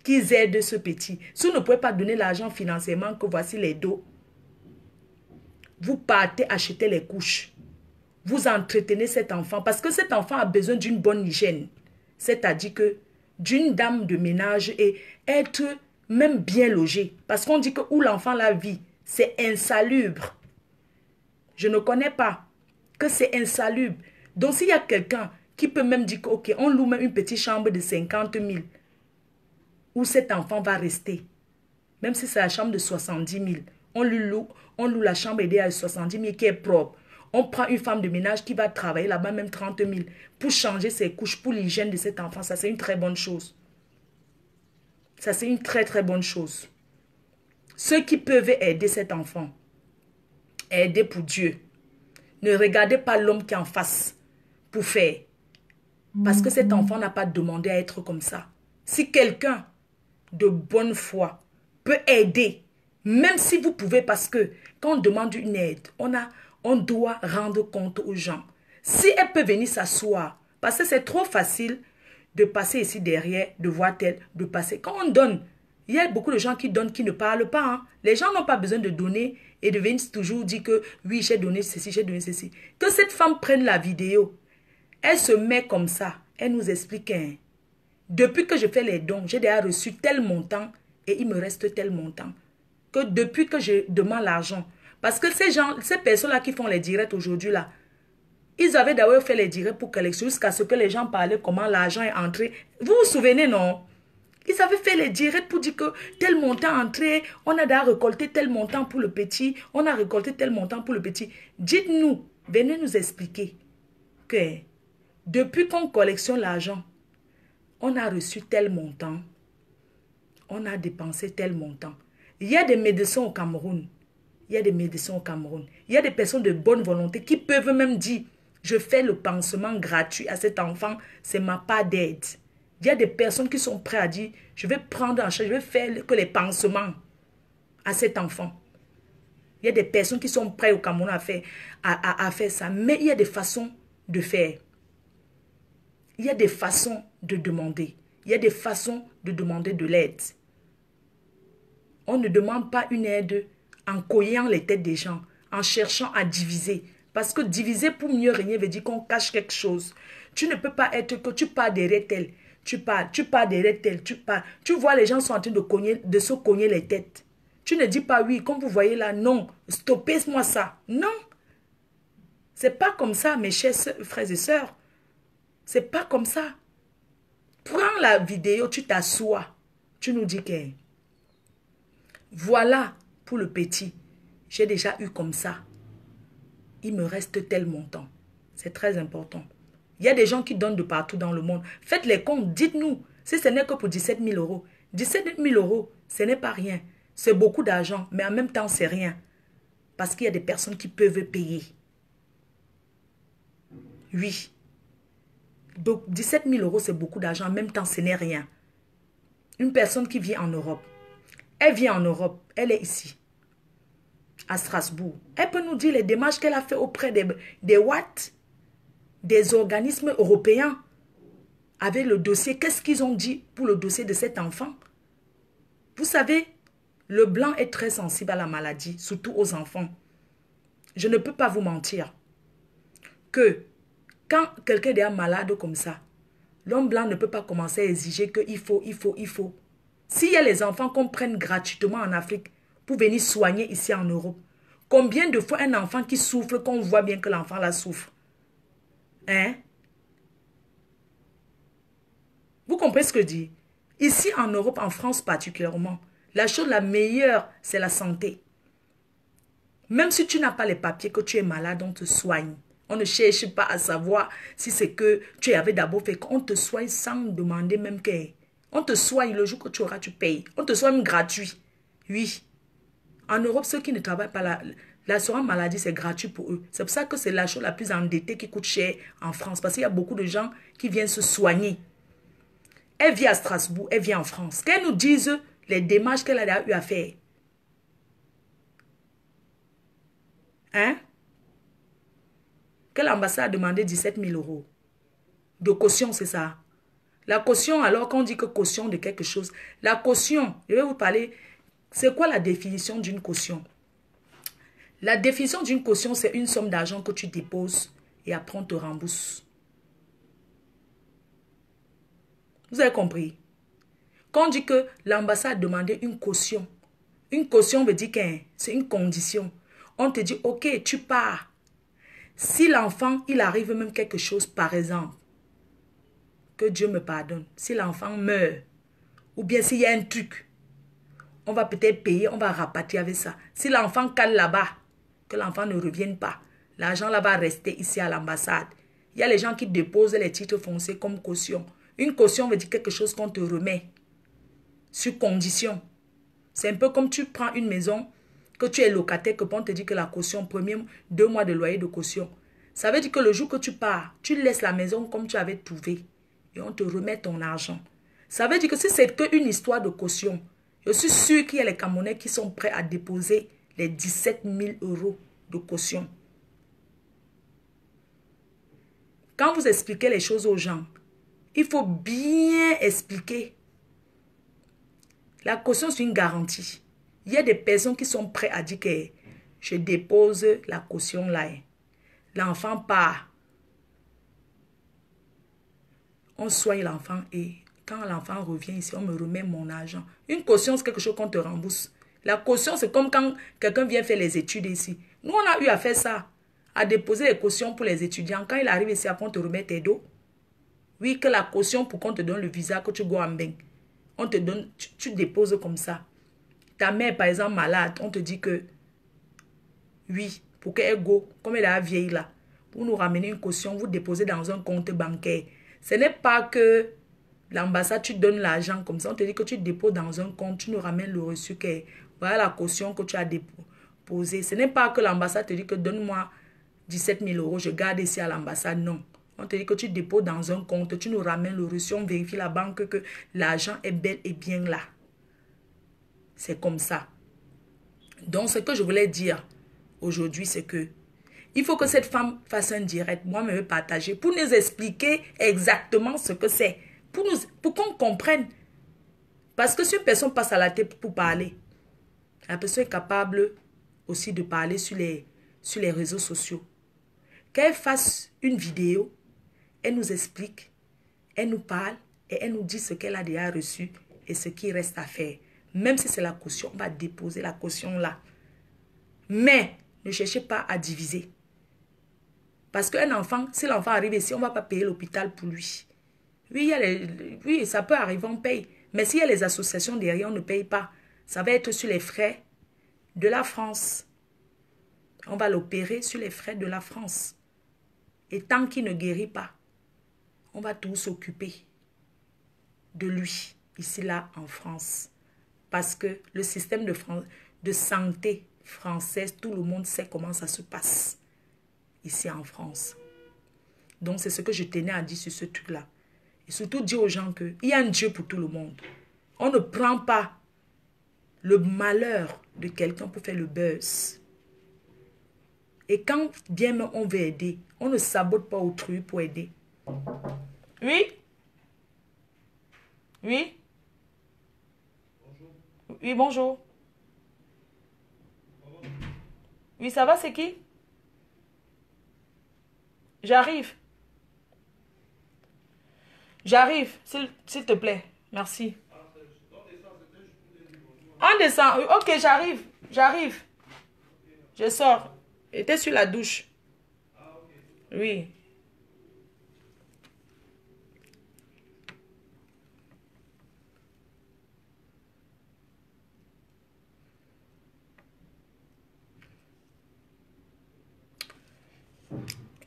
Qu'ils aident ce petit. Si vous ne pouvez pas donner l'argent financièrement, que voici les dos. Vous partez acheter les couches. Vous entretenez cet enfant. Parce que cet enfant a besoin d'une bonne hygiène. C'est-à-dire que d'une dame de ménage et être même bien logé. Parce qu'on dit que où l'enfant la vit, c'est insalubre. Je ne connais pas que c'est insalubre. Donc s'il y a quelqu'un qui peut même dire que, ok, on loue même une petite chambre de 50 000 où cet enfant va rester. Même si c'est la chambre de 70 000. On loue la chambre aidée à 70 000 qui est propre. On prend une femme de ménage qui va travailler là-bas, même 30 000, pour changer ses couches, pour l'hygiène de cet enfant. Ça, c'est une très bonne chose. Ça, c'est une très, très bonne chose. Ceux qui peuvent aider cet enfant, aider pour Dieu. Ne regardez pas l'homme qui est en face pour faire. Parce que cet enfant n'a pas demandé à être comme ça. Si quelqu'un de bonne foi peut aider, Même si vous pouvez, parce que quand on demande une aide, on doit rendre compte aux gens. Si elle peut venir s'asseoir, parce que c'est trop facile de passer ici derrière, de voir tel, de passer. Quand on donne, il y a beaucoup de gens qui donnent, qui ne parlent pas. Hein. Les gens n'ont pas besoin de donner et de venir toujours dire que oui, j'ai donné ceci, j'ai donné ceci. Que cette femme prenne la vidéo. Elle se met comme ça. Elle nous explique. Hein, depuis que je fais les dons, j'ai déjà reçu tel montant et il me reste tel montant. Que depuis que je demande l'argent. Parce que ces personnes-là qui font les directs aujourd'hui, là, ils avaient d'ailleurs fait les directs pour collection jusqu'à ce que les gens parlaient comment l'argent est entré. Vous vous souvenez, non? Ils avaient fait les directs pour dire que tel montant est entré, on a déjà récolté tel montant pour le petit, on a récolté tel montant pour le petit. Dites-nous, venez nous expliquer que depuis qu'on collectionne l'argent, on a reçu tel montant, on a dépensé tel montant. Il y a des médecins au Cameroun. Il y a des médecins au Cameroun. Il y a des personnes de bonne volonté qui peuvent même dire, je fais le pansement gratuit à cet enfant, c'est ma part d'aide. Il y a des personnes qui sont prêtes à dire, je vais prendre en charge, je vais faire que les pansements à cet enfant. Il y a des personnes qui sont prêtes au Cameroun à faire ça. Mais il y a des façons de faire. Il y a des façons de demander. Il y a des façons de demander de l'aide. On ne demande pas une aide en cognant les têtes des gens, en cherchant à diviser. Parce que diviser pour mieux régner veut dire qu'on cache quelque chose. Tu ne peux pas être que tu pars derrière tel. Tu pars derrière tel. Tu vois les gens sont en train de se cogner les têtes. Tu ne dis pas oui, comme vous voyez là, non, stoppez-moi ça. Non. C'est pas comme ça, mes chers frères et sœurs. C'est pas comme ça. Prends la vidéo, tu t'assois. Tu nous dis que voilà pour le petit. J'ai déjà eu comme ça. Il me reste tel montant. C'est très important. Il y a des gens qui donnent de partout dans le monde. Faites les comptes, dites-nous. Si ce n'est que pour 17 000 euros. 17 000 euros, ce n'est pas rien. C'est beaucoup d'argent, mais en même temps, c'est rien. Parce qu'il y a des personnes qui peuvent payer. Oui. Donc, 17 000 euros, c'est beaucoup d'argent. En même temps, ce n'est rien. Une personne qui vit en Europe. Elle vit en Europe. Elle est ici. À Strasbourg. Elle peut nous dire les démarches qu'elle a fait auprès des Watt, des organismes européens. Avec le dossier, qu'est-ce qu'ils ont dit pour le dossier de cet enfant? Vous savez, le blanc est très sensible à la maladie, surtout aux enfants. Je ne peux pas vous mentir que quand quelqu'un est malade comme ça, l'homme blanc ne peut pas commencer à exiger qu'il faut. S'il y a les enfants qu'on prenne gratuitement en Afrique pour venir soigner ici en Europe, combien de fois un enfant qui souffre, qu'on voit bien que l'enfant la souffre? Hein? Vous comprenez ce que je dis? Ici en Europe, en France particulièrement, la chose la meilleure, c'est la santé. Même si tu n'as pas les papiers, que tu es malade, on te soigne. On ne cherche pas à savoir si c'est que tu avais d'abord fait. On te soigne sans demander même que... On te soigne le jour que tu auras, tu payes. On te soigne gratuit. Oui. En Europe, ceux qui ne travaillent pas, l'assurance maladie, c'est gratuit pour eux. C'est pour ça que c'est la chose la plus endettée qui coûte cher en France. Parce qu'il y a beaucoup de gens qui viennent se soigner. Elle vit à Strasbourg, elle vient en France. Qu'elle nous dise les démarches qu'elle a eu à faire. Hein? Que l'ambassade a demandé 17 000 euros. De caution, c'est ça. La caution, alors qu'on dit que caution de quelque chose. La caution, je vais vous parler, c'est quoi la définition d'une caution? La définition d'une caution, c'est une somme d'argent que tu déposes et après on te rembourse. Vous avez compris? Quand on dit que l'ambassade a demandé une caution veut dire que c'est une condition. On te dit, ok, tu pars. Si l'enfant, il arrive même quelque chose, par exemple, que Dieu me pardonne, si l'enfant meurt, ou bien s'il y a un truc, on va peut-être payer, on va rapatrier avec ça. Si l'enfant cale là-bas, que l'enfant ne revienne pas, l'argent là va rester ici à l'ambassade. Il y a les gens qui déposent les titres fonciers comme caution. Une caution veut dire quelque chose qu'on te remet, sur condition. C'est un peu comme tu prends une maison, que tu es locataire, que on te dit que la caution, premier 2 mois de loyer de caution. Ça veut dire que le jour que tu pars, tu laisses la maison comme tu avais trouvé. Et on te remet ton argent. Ça veut dire que si c'est qu'une histoire de caution, Je suis sûr qu'il y a les Camerounais qui sont prêts à déposer les 17 000 € de caution. Quand vous expliquez les choses aux gens, il faut bien expliquer. La caution, c'est une garantie. Il y a des personnes qui sont prêtes à dire que je dépose la caution là. L'enfant part. On soigne l'enfant et quand l'enfant revient ici, on me remet mon argent. Une caution, c'est quelque chose qu'on te rembourse. La caution, c'est comme quand quelqu'un vient faire les études ici. Nous, on a eu à faire ça. À déposer les cautions pour les étudiants. Quand il arrive ici, après, on te remet tes dos. Oui, que la caution pour qu'on te donne le visa, que tu go en bain. On te donne, tu déposes comme ça. Ta mère, par exemple, malade, on te dit que, oui, pour qu'elle go, comme elle est vieille là, vous nous ramenez une caution, vous déposez dans un compte bancaire. Ce n'est pas que l'ambassade, tu donnes l'argent comme ça. On te dit que tu déposes dans un compte, tu nous ramènes le reçu, que voilà la caution que tu as déposée. Ce n'est pas que l'ambassade te dit que donne-moi 17 000 €, je garde ici à l'ambassade. Non. On te dit que tu déposes dans un compte, tu nous ramènes le reçu, on vérifie la banque que l'argent est bel et bien là. C'est comme ça. Donc, ce que je voulais dire aujourd'hui, c'est que il faut que cette femme fasse un direct, moi me partager, pour nous expliquer exactement ce que c'est. Pour qu'on comprenne. Parce que si une personne passe à la tête pour parler, la personne est capable aussi de parler sur les réseaux sociaux. Qu'elle fasse une vidéo, elle nous explique, elle nous parle et elle nous dit ce qu'elle a déjà reçu et ce qui reste à faire. Même si c'est la caution, on va déposer la caution là. Mais ne cherchez pas à diviser. Parce qu'un enfant, si l'enfant arrive ici, on ne va pas payer l'hôpital pour lui. Oui, oui, ça peut arriver, on paye. Mais s'il y a les associations derrière, on ne paye pas. Ça va être sur les frais de la France. On va l'opérer sur les frais de la France. Et tant qu'il ne guérit pas, on va tous s'occuper de lui, ici, là, en France. Parce que le système de santé française, tout le monde sait comment ça se passe ici en France. Donc, c'est ce que je tenais à dire sur ce truc-là. Et surtout dire aux gens qu'il y a un Dieu pour tout le monde. On ne prend pas le malheur de quelqu'un pour faire le buzz. Et quand bien même on veut aider, on ne sabote pas autrui pour aider. Oui? Oui? Oui, bonjour. Oui, ça va, c'est qui? J'arrive. J'arrive, s'il te plaît. Merci. On descend. Ok, j'arrive. J'arrive. Je sors. J'étais sur la douche. Oui.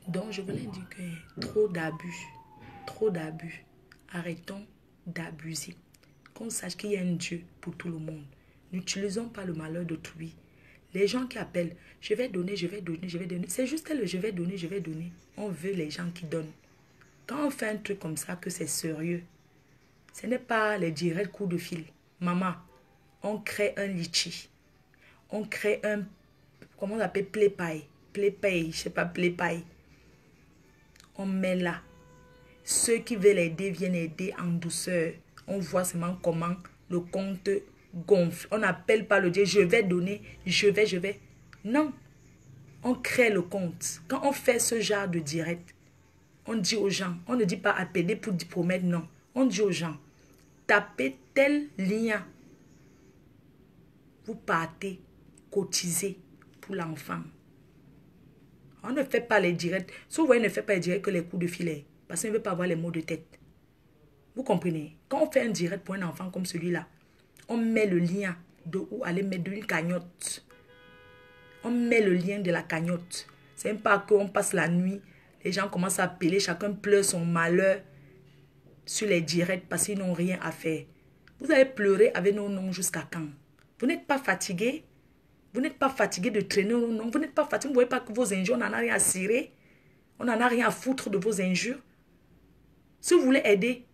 Donc, je voulais dire que trop d'abus. Trop d'abus. Arrêtons d'abuser. Qu'on sache qu'il y a un Dieu pour tout le monde. N'utilisons pas le malheur d'autrui. Les gens qui appellent, je vais donner, je vais donner, je vais donner. C'est juste le je vais donner, je vais donner. On veut les gens qui donnent. Quand on fait un truc comme ça, que c'est sérieux, ce n'est pas les directs coups de fil. Maman, on crée un litchi. On crée un, comment on appelle, play-pay. Play-pay, je sais pas, play-pay. On met là. Ceux qui veulent aider viennent aider en douceur. On voit seulement comment le compte gonfle. On n'appelle pas le Dieu, je vais donner, je vais. Non. On crée le compte. Quand on fait ce genre de direct, on dit aux gens, on ne dit pas appeler pour promettre, non. On dit aux gens, tapez tel lien. Vous partez, cotisez pour l'enfant. On ne fait pas les directs. Souvent, on ne fait pas les directs que les coups de filet. Parce qu'on ne veut pas avoir les maux de tête. Vous comprenez? Quand on fait un direct pour un enfant comme celui-là, on met le lien de où aller mettre une cagnotte. On met le lien de la cagnotte. C'est même pas qu'on passe la nuit. Les gens commencent à appeler. Chacun pleure son malheur sur les directs parce qu'ils n'ont rien à faire. Vous allez pleurer avec nos noms jusqu'à quand? Vous n'êtes pas fatigué? Vous n'êtes pas fatigué de traîner nos noms? Vous n'êtes pas fatigué? Vous ne voyez pas que vos injures, on n'en a rien à cirer? On n'en a rien à foutre de vos injures? Si vous voulez aider,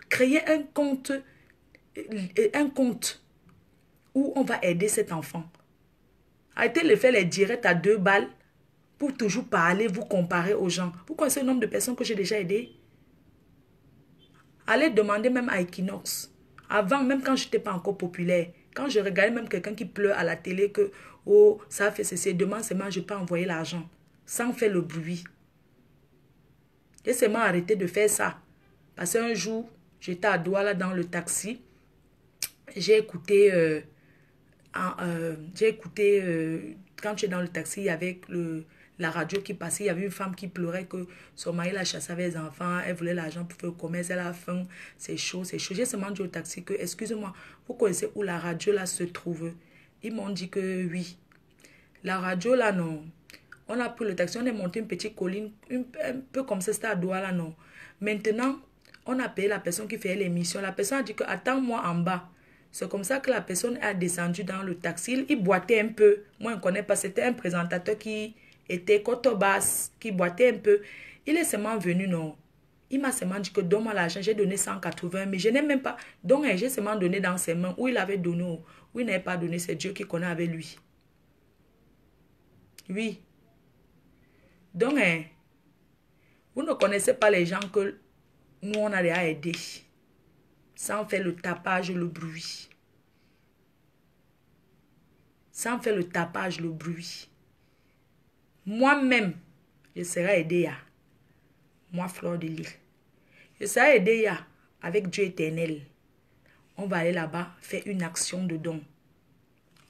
créez un compte où on va aider cet enfant. Arrêtez de faire les directs à 2 balles pour toujours parler, vous comparer aux gens. Vous connaissez le nombre de personnes que j'ai déjà aidées? Allez demander même à Equinox. Avant, même quand je n'étais pas encore populaire, quand je regardais même quelqu'un qui pleure à la télé que, oh, ça a fait ceci, demain seulement je peux envoyer l'argent, sans faire le bruit. J'ai seulement arrêté de faire ça. Parce qu'un jour, j'étais à Douala dans le taxi, j'ai écouté, quand tu es dans le taxi, il y avait la radio qui passait, il y avait une femme qui pleurait que son mari la chassait avec les enfants, elle voulait l'argent pour faire le commerce, elle a faim, c'est chaud, c'est chaud. J'ai seulement dit au taxi que, excusez-moi, vous connaissez où la radio là se trouve? Ils m'ont dit que oui. La radio là, non. On a pris le taxi, on est monté une petite colline, un peu comme ça, c'était à Douala, non. Maintenant, on a payé la personne qui fait l'émission. La personne a dit que attends-moi en bas. C'est comme ça que la personne a descendu dans le taxi. Il boitait un peu. Moi, je ne connais pas. C'était un présentateur qui était Cotobas, qui boitait un peu. Il est seulement venu, non. Il m'a seulement dit que donne-moi l'argent. J'ai donné 180, mais je n'ai même pas. Donc, j'ai seulement donné dans ses mains. Où il avait donné, où il n'avait pas donné. C'est Dieu qui connaît avec lui. Oui. Donc, vous ne connaissez pas les gens que nous, on a déjà aidés. Sans faire le tapage, le bruit. Sans faire le tapage, le bruit. Moi-même, je serai aidée. Moi, Fleur de Lys. Je serai aidée avec Dieu éternel. On va aller là-bas faire une action de don.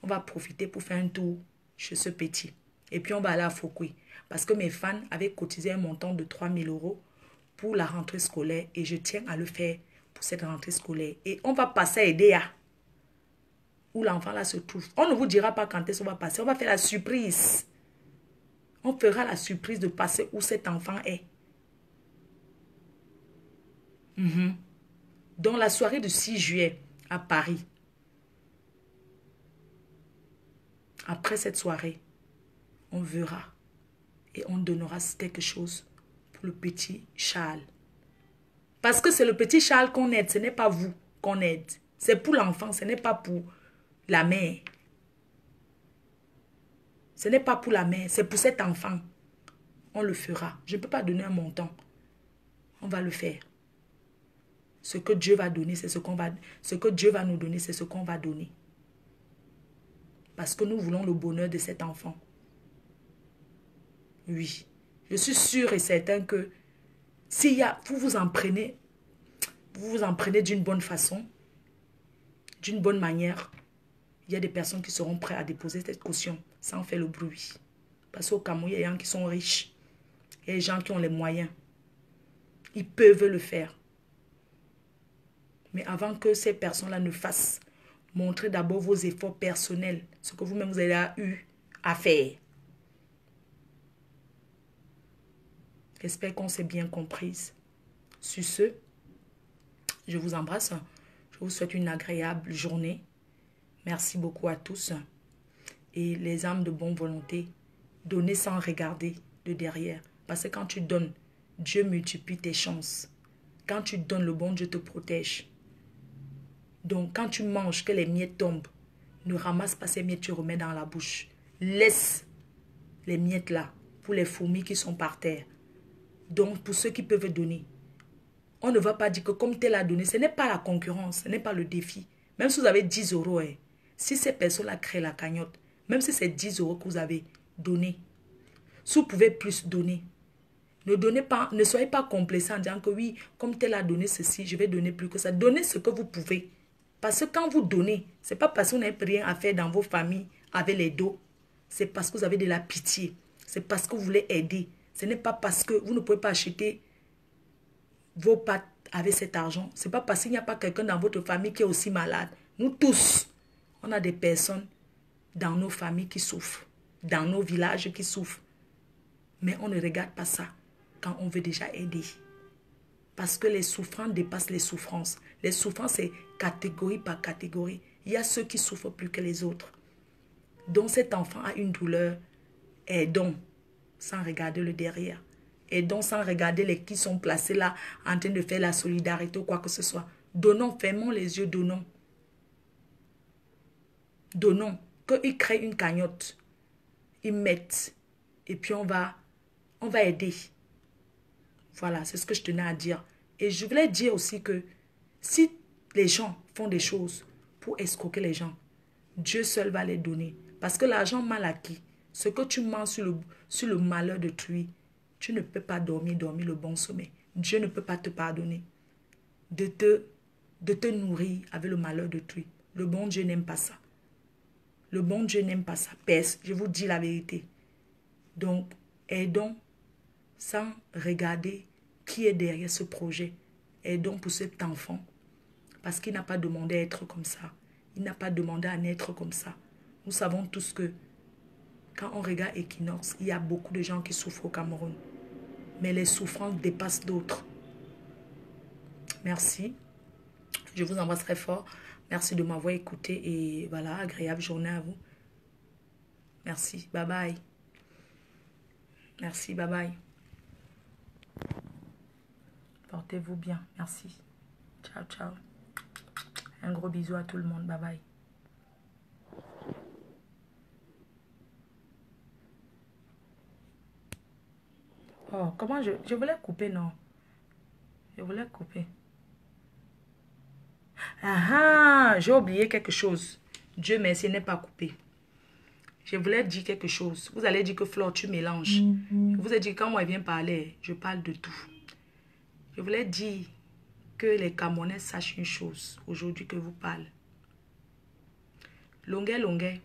On va profiter pour faire un tour chez ce petit. Et puis, on va aller à Foucault. Parce que mes fans avaient cotisé un montant de 3 000 € pour la rentrée scolaire. Et je tiens à le faire pour cette rentrée scolaire. Et on va passer à aider où l'enfant là se trouve. On ne vous dira pas quand est-ce qu'on va passer. On va faire la surprise. On fera la surprise de passer où cet enfant est. Dans la soirée du 6 juillet à Paris. Après cette soirée, on verra et on donnera quelque chose pour le petit Charles. Parce que c'est le petit Charles qu'on aide, ce n'est pas vous qu'on aide. C'est pour l'enfant, ce n'est pas pour la mère. Ce n'est pas pour la mère, c'est pour cet enfant. On le fera. Je ne peux pas donner un montant. On va le faire. Ce que Dieu va donner, c'est ce qu'on va... Ce que Dieu va nous donner, c'est ce qu'on va donner. Parce que nous voulons le bonheur de cet enfant. Oui. Je suis sûre et certain que s'il y a... Vous vous en prenez d'une bonne façon, d'une bonne manière, il y a des personnes qui seront prêtes à déposer cette caution sans faire le bruit. Parce qu'au Cameroun, il y a des gens qui sont riches. Il y a des gens qui ont les moyens. Ils peuvent le faire. Mais avant que ces personnes-là ne fassent, montrez d'abord vos efforts personnels, ce que vous-même vous avez eu à faire. J'espère qu'on s'est bien comprise. Sur ce, je vous embrasse. Je vous souhaite une agréable journée. Merci beaucoup à tous. Et les âmes de bonne volonté, donnez sans regarder de derrière. Parce que quand tu donnes, Dieu multiplie tes chances. Quand tu donnes, le bon Dieu te protège. Donc, quand tu manges, que les miettes tombent, ne ramasse pas ces miettes, tu remets dans la bouche. Laisse les miettes là pour les fourmis qui sont par terre. Donc, pour ceux qui peuvent donner, on ne va pas dire que comme tel a donné, ce n'est pas la concurrence, ce n'est pas le défi. Même si vous avez 10 €, si ces personnes-là créent la cagnotte, même si c'est 10 € que vous avez donné, si vous pouvez plus donner, ne donnez pas, ne soyez pas complaisant en disant que oui, comme tel a donné ceci, je vais donner plus que ça. Donnez ce que vous pouvez. Parce que quand vous donnez, ce n'est pas parce que vous n'avez rien à faire dans vos familles avec les dos. C'est parce que vous avez de la pitié. C'est parce que vous voulez aider. Ce n'est pas parce que vous ne pouvez pas acheter vos pâtes avec cet argent. Ce n'est pas parce qu'il n'y a pas quelqu'un dans votre famille qui est aussi malade. Nous tous, on a des personnes dans nos familles qui souffrent. Dans nos villages qui souffrent. Mais on ne regarde pas ça quand on veut déjà aider. Parce que les souffrances dépassent les souffrances. Les souffrances, c'est catégorie par catégorie. Il y a ceux qui souffrent plus que les autres. Donc cet enfant a une douleur. Aidons sans regarder le derrière. Aidons sans regarder les qui sont placés là en train de faire la solidarité ou quoi que ce soit. Donnons, fermons les yeux, donnons. Donnons. Qu'ils créent une cagnotte. Ils mettent. Et puis on va aider. Voilà, c'est ce que je tenais à dire. Et je voulais dire aussi que si les gens font des choses pour escroquer les gens, Dieu seul va les donner. Parce que l'argent mal acquis, ce que tu manges sur le malheur d'autrui, tu ne peux pas dormir le bon sommeil. Dieu ne peut pas te pardonner de te nourrir avec le malheur d'autrui. Le bon Dieu n'aime pas ça. Le bon Dieu n'aime pas ça. Je vous dis la vérité. Donc, aidons sans regarder qui est derrière ce projet. Aidons pour cet enfant. Parce qu'il n'a pas demandé à être comme ça. Il n'a pas demandé à naître comme ça. Nous savons tous que quand on regarde Equinox, il y a beaucoup de gens qui souffrent au Cameroun. Mais les souffrances dépassent d'autres. Merci. Je vous embrasse très fort. Merci de m'avoir écouté. Et voilà, agréable journée à vous. Merci. Bye bye. Merci. Bye bye. Portez-vous bien. Merci. Ciao, ciao. Un gros bisou à tout le monde. Bye bye. Oh, comment je voulais couper, non? Je voulais couper. Ah, j'ai oublié quelque chose. Dieu merci, n'est pas coupé. Je voulais dire quelque chose. Vous allez dire que Flore, tu mélanges. Je vous ai dit que quand moi, je viens parler, je parle de tout. Je voulais dire que les Camerounais sachent une chose, aujourd'hui que vous parlez. Longuet,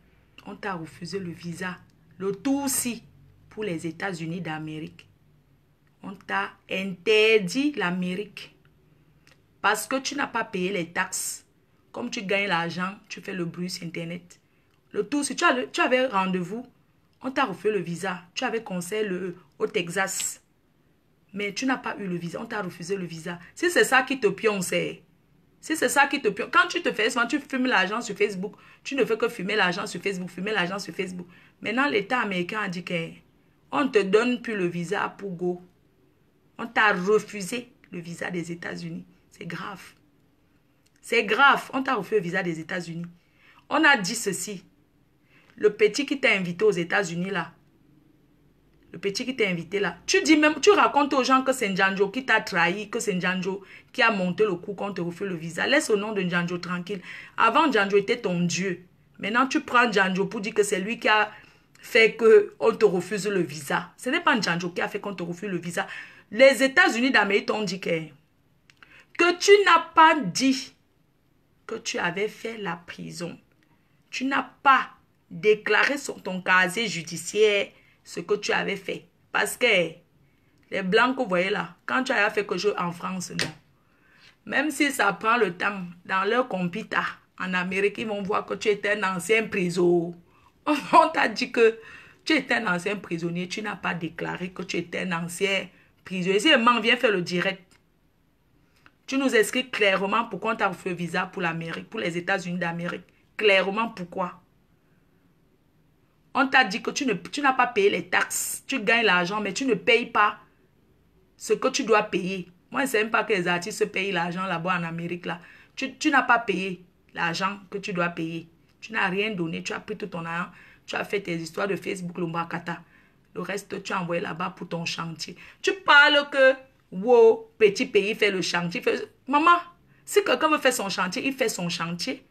on t'a refusé le visa, le tout aussi pour les États-Unis d'Amérique. On t'a interdit l'Amérique. Parce que tu n'as pas payé les taxes. Comme tu gagnes l'argent, tu fais le bruit sur Internet. Le tout, si tu avais rendez-vous, on t'a refait le visa. Tu avais conseil au Texas. Mais tu n'as pas eu le visa. On t'a refusé le visa. Si c'est ça qui te pionce, si c'est ça qui te pionce. Quand tu te fais, tu fumes l'argent sur Facebook. Tu ne fais que fumer l'argent sur Facebook, fumer l'argent sur Facebook. Maintenant, l'État américain a dit qu'on ne te donne plus le visa pour go. On t'a refusé le visa des États-Unis. C'est grave. C'est grave. On t'a refusé le visa des États-Unis. On a dit ceci. Le petit qui t'a invité aux États-Unis là. Le petit qui t'a invité là. Tu racontes aux gens que c'est Njanjo qui t'a trahi, que c'est Njanjo qui a monté le coup qu'on te refuse le visa. Laisse au nom de Njanjo tranquille. Avant, Njanjo était ton Dieu. Maintenant, tu prends Njanjo pour dire que c'est lui qui a fait qu'on te refuse le visa. Ce n'est pas Njanjo qui a fait qu'on te refuse le visa. Les États-Unis d'Amérique t'ont dit que tu n'as pas dit que tu avais fait la prison. Tu n'as pas déclaré sur ton casier judiciaire ce que tu avais fait. Parce que les blancs que vous voyez là, quand tu as fait quelque chose en France, non. Même si ça prend le temps, dans leur computer, en Amérique, ils vont voir que tu étais un ancien prisonnier. On t'a dit que tu étais un ancien prisonnier, tu n'as pas déclaré que tu étais un ancien prisonnier. Si le man vient faire le direct, tu nous expliques clairement pourquoi on t'a refusé le visa pour l'Amérique, pour les États-Unis d'Amérique. Clairement pourquoi. On t'a dit que tu n'as pas payé les taxes. Tu gagnes l'argent, mais tu ne payes pas ce que tu dois payer. Moi, je ne sais même pas que les artistes payent l'argent là-bas en Amérique. Là. Tu n'as pas payé l'argent que tu dois payer. Tu n'as rien donné. Tu as pris tout ton argent. Tu as fait tes histoires de Facebook, le Mbakata. Le reste, tu as envoyé là-bas pour ton chantier. Tu parles que, wow, petit pays fait le chantier. Maman, si quelqu'un veut faire son chantier, il fait son chantier.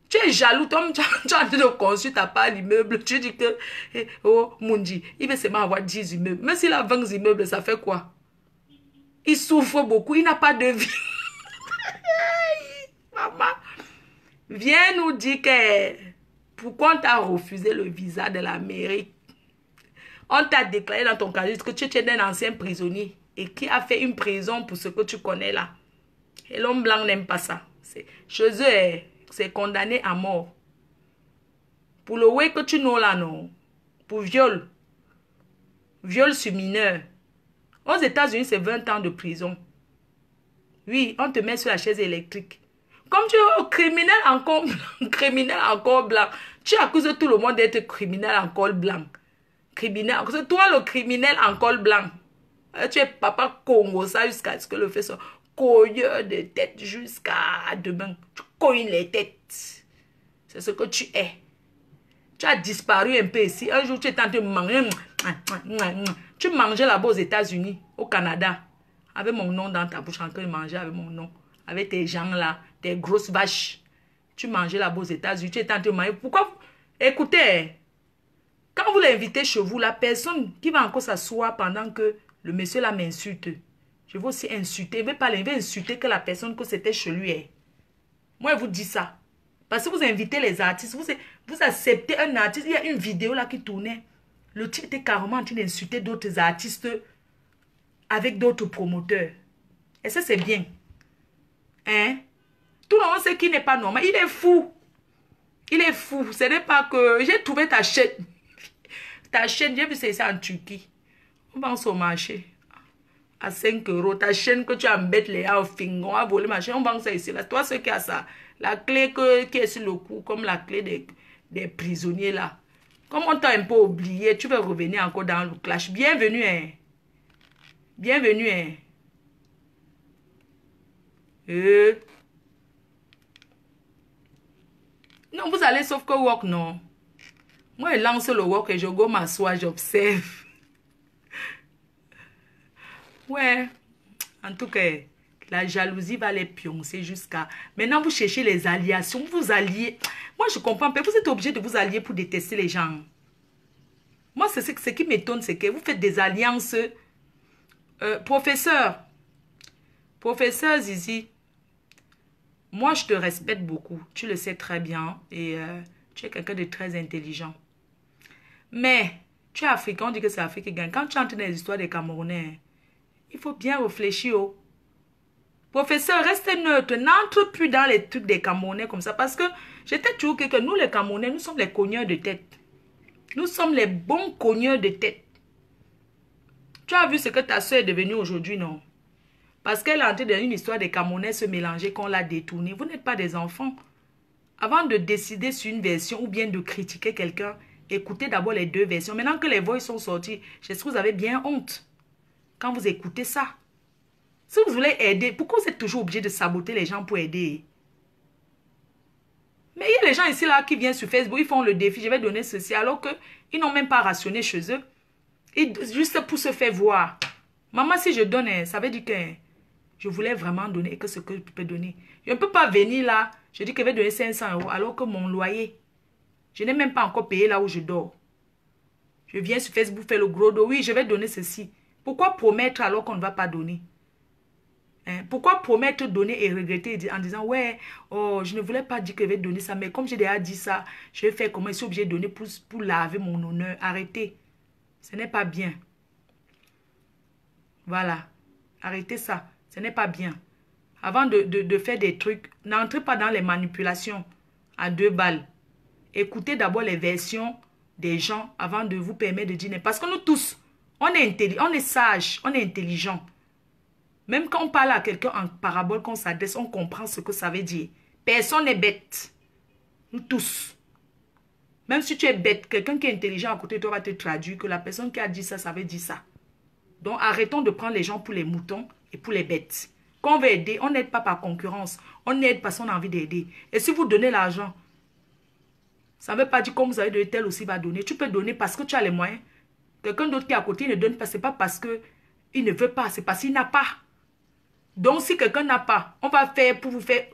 Tu es jaloux, tu as envie de construire ta part d'immeuble. Tu dis que, oh, Mundi, il veut seulement avoir 10 immeubles. Mais s'il a 20 immeubles, ça fait quoi? Il souffre beaucoup, il n'a pas de vie. Maman, viens nous dire que pourquoi on t'a refusé le visa de l'Amérique. On t'a déclaré dans ton casier que tu étais un ancien prisonnier et qui a fait une prison pour ce que tu connais là. Et l'homme blanc n'aime pas ça. Chez eux, c'est condamné à mort. Pour le way que tu n'as là, non. Pour viol. Viol sur mineur. Aux États-Unis, c'est 20 ans de prison. Oui, on te met sur la chaise électrique. Comme tu es criminel encore blanc, criminel encore blanc. Tu accuses tout le monde d'être criminel encore blanc. Criminel, c'est toi le criminel en col blanc. Tu es papa Congo, ça jusqu'à ce que le fait ça. Cogneur de tête jusqu'à demain. Tu cognes les têtes. C'est ce que tu es. Tu as disparu un peu ici. Un jour, tu es en train de manger. Tu mangeais là-bas aux États-Unis, au Canada, avec mon nom dans ta bouche, en train de manger avec mon nom. Avec tes gens là, tes grosses vaches. Tu mangeais là-bas aux États-Unis, tu es en train de manger. Pourquoi? Écoutez, quand vous l'invitez chez vous, la personne qui va encore s'asseoir pendant que le monsieur là m'insulte, je vais aussi insulter. Il ne veut pas insulter que la personne que c'était chez lui. Moi, je vous dis ça. Parce que vous invitez les artistes, vous acceptez un artiste. Il y a une vidéo là qui tournait. Le type était carrément en train d'insulter d'autres artistes avec d'autres promoteurs. Et ça, c'est bien. Hein? Tout le monde sait qu'il n'est pas normal. Il est fou. Il est fou. Ce n'est pas que... J'ai trouvé ta chaîne. Ta chaîne, j'ai vu c'est ça en Turquie. On pense au marché. À 5 euros. Ta chaîne que tu embêtes les gens au finger. On va voler ma chaîne. On vend ça ici. Là. Toi, ce qui a ça. La clé qui est sur le cou, comme la clé des prisonniers là. Comme on t'a un peu oublié, tu veux revenir encore dans le clash. Bienvenue, hein. Bienvenue, hein. Non, vous allez sauf que work, non. Moi, je lance le work et je go m'asseoir, j'observe. Ouais. En tout cas, la jalousie va les pioncer jusqu'à... Maintenant, vous cherchez les alliations, vous alliez... Moi, je comprends pas. Vous êtes obligé de vous allier pour détester les gens. Moi, ce qui m'étonne, c'est que vous faites des alliances. Professeur Zizi, moi, je te respecte beaucoup. Tu le sais très bien. Et tu es quelqu'un de très intelligent. Mais, tu es africain, on dit que c'est l'Afrique qui gagne. Quand tu entres dans les histoires des Camerounais, il faut bien réfléchir. Oh. Professeur, reste neutre. N'entre plus dans les trucs des Camerounais comme ça. Parce que j'étais toujours que nous, les Camerounais, nous sommes les cogneurs de tête. Nous sommes les bons cogneurs de tête. Tu as vu ce que ta soeur est devenue aujourd'hui, non? Parce qu'elle est entrée dans une histoire des Camerounais se mélanger, qu'on l'a détournée. Vous n'êtes pas des enfants. Avant de décider sur une version ou bien de critiquer quelqu'un, écoutez d'abord les deux versions. Maintenant que les voix sont sorties, j'espère que vous avez bien honte quand vous écoutez ça. Si vous voulez aider, pourquoi vous êtes toujours obligé de saboter les gens pour aider? Mais il y a les gens ici là qui viennent sur Facebook, ils font le défi, je vais donner ceci, alors qu'ils n'ont même pas rationné chez eux. Et juste pour se faire voir. Maman, si je donne, ça veut dire que je voulais vraiment donner et que ce que je peux donner. Je ne peux pas venir là, je dis que je vais donner 500 € alors que mon loyer, je n'ai même pas encore payé là où je dors. Je viens sur Facebook faire le gros dos, oui, je vais donner ceci. Pourquoi promettre alors qu'on ne va pas donner? Hein? Pourquoi promettre, donner et regretter en disant, ouais, oh, je ne voulais pas dire que je vais donner ça, mais comme j'ai déjà dit ça, je vais faire comment je suis obligé de donner pour laver mon honneur. Arrêtez. Ce n'est pas bien. Voilà. Arrêtez ça. Ce n'est pas bien. Avant de faire des trucs, n'entrez pas dans les manipulations à 2 balles. Écoutez d'abord les versions des gens avant de vous permettre de dire. Parce que nous tous, on est sages, on est intelligents. Même quand on parle à quelqu'un en parabole, qu'on s'adresse, on comprend ce que ça veut dire. Personne n'est bête. Nous tous. Même si tu es bête, quelqu'un qui est intelligent à côté de toi va te traduire que la personne qui a dit ça, ça veut dire ça. Donc arrêtons de prendre les gens pour les moutons et pour les bêtes. Quand on veut aider, on n'aide pas par concurrence. On aide parce qu'on a envie d'aider. Et si vous donnez l'argent, ça ne veut pas dire comme vous avez donné, tel aussi va donner. Tu peux donner parce que tu as les moyens. Quelqu'un d'autre qui est à côté, il ne donne pas. Ce n'est pas parce qu'il ne veut pas, c'est parce qu'il n'a pas. Donc si quelqu'un n'a pas, on va faire pour vous faire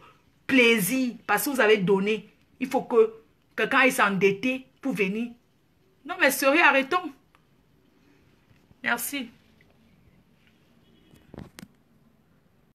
plaisir parce que vous avez donné. Il faut que quelqu'un aille s'endetter pour venir. Non mais sérieux, arrêtons. Merci.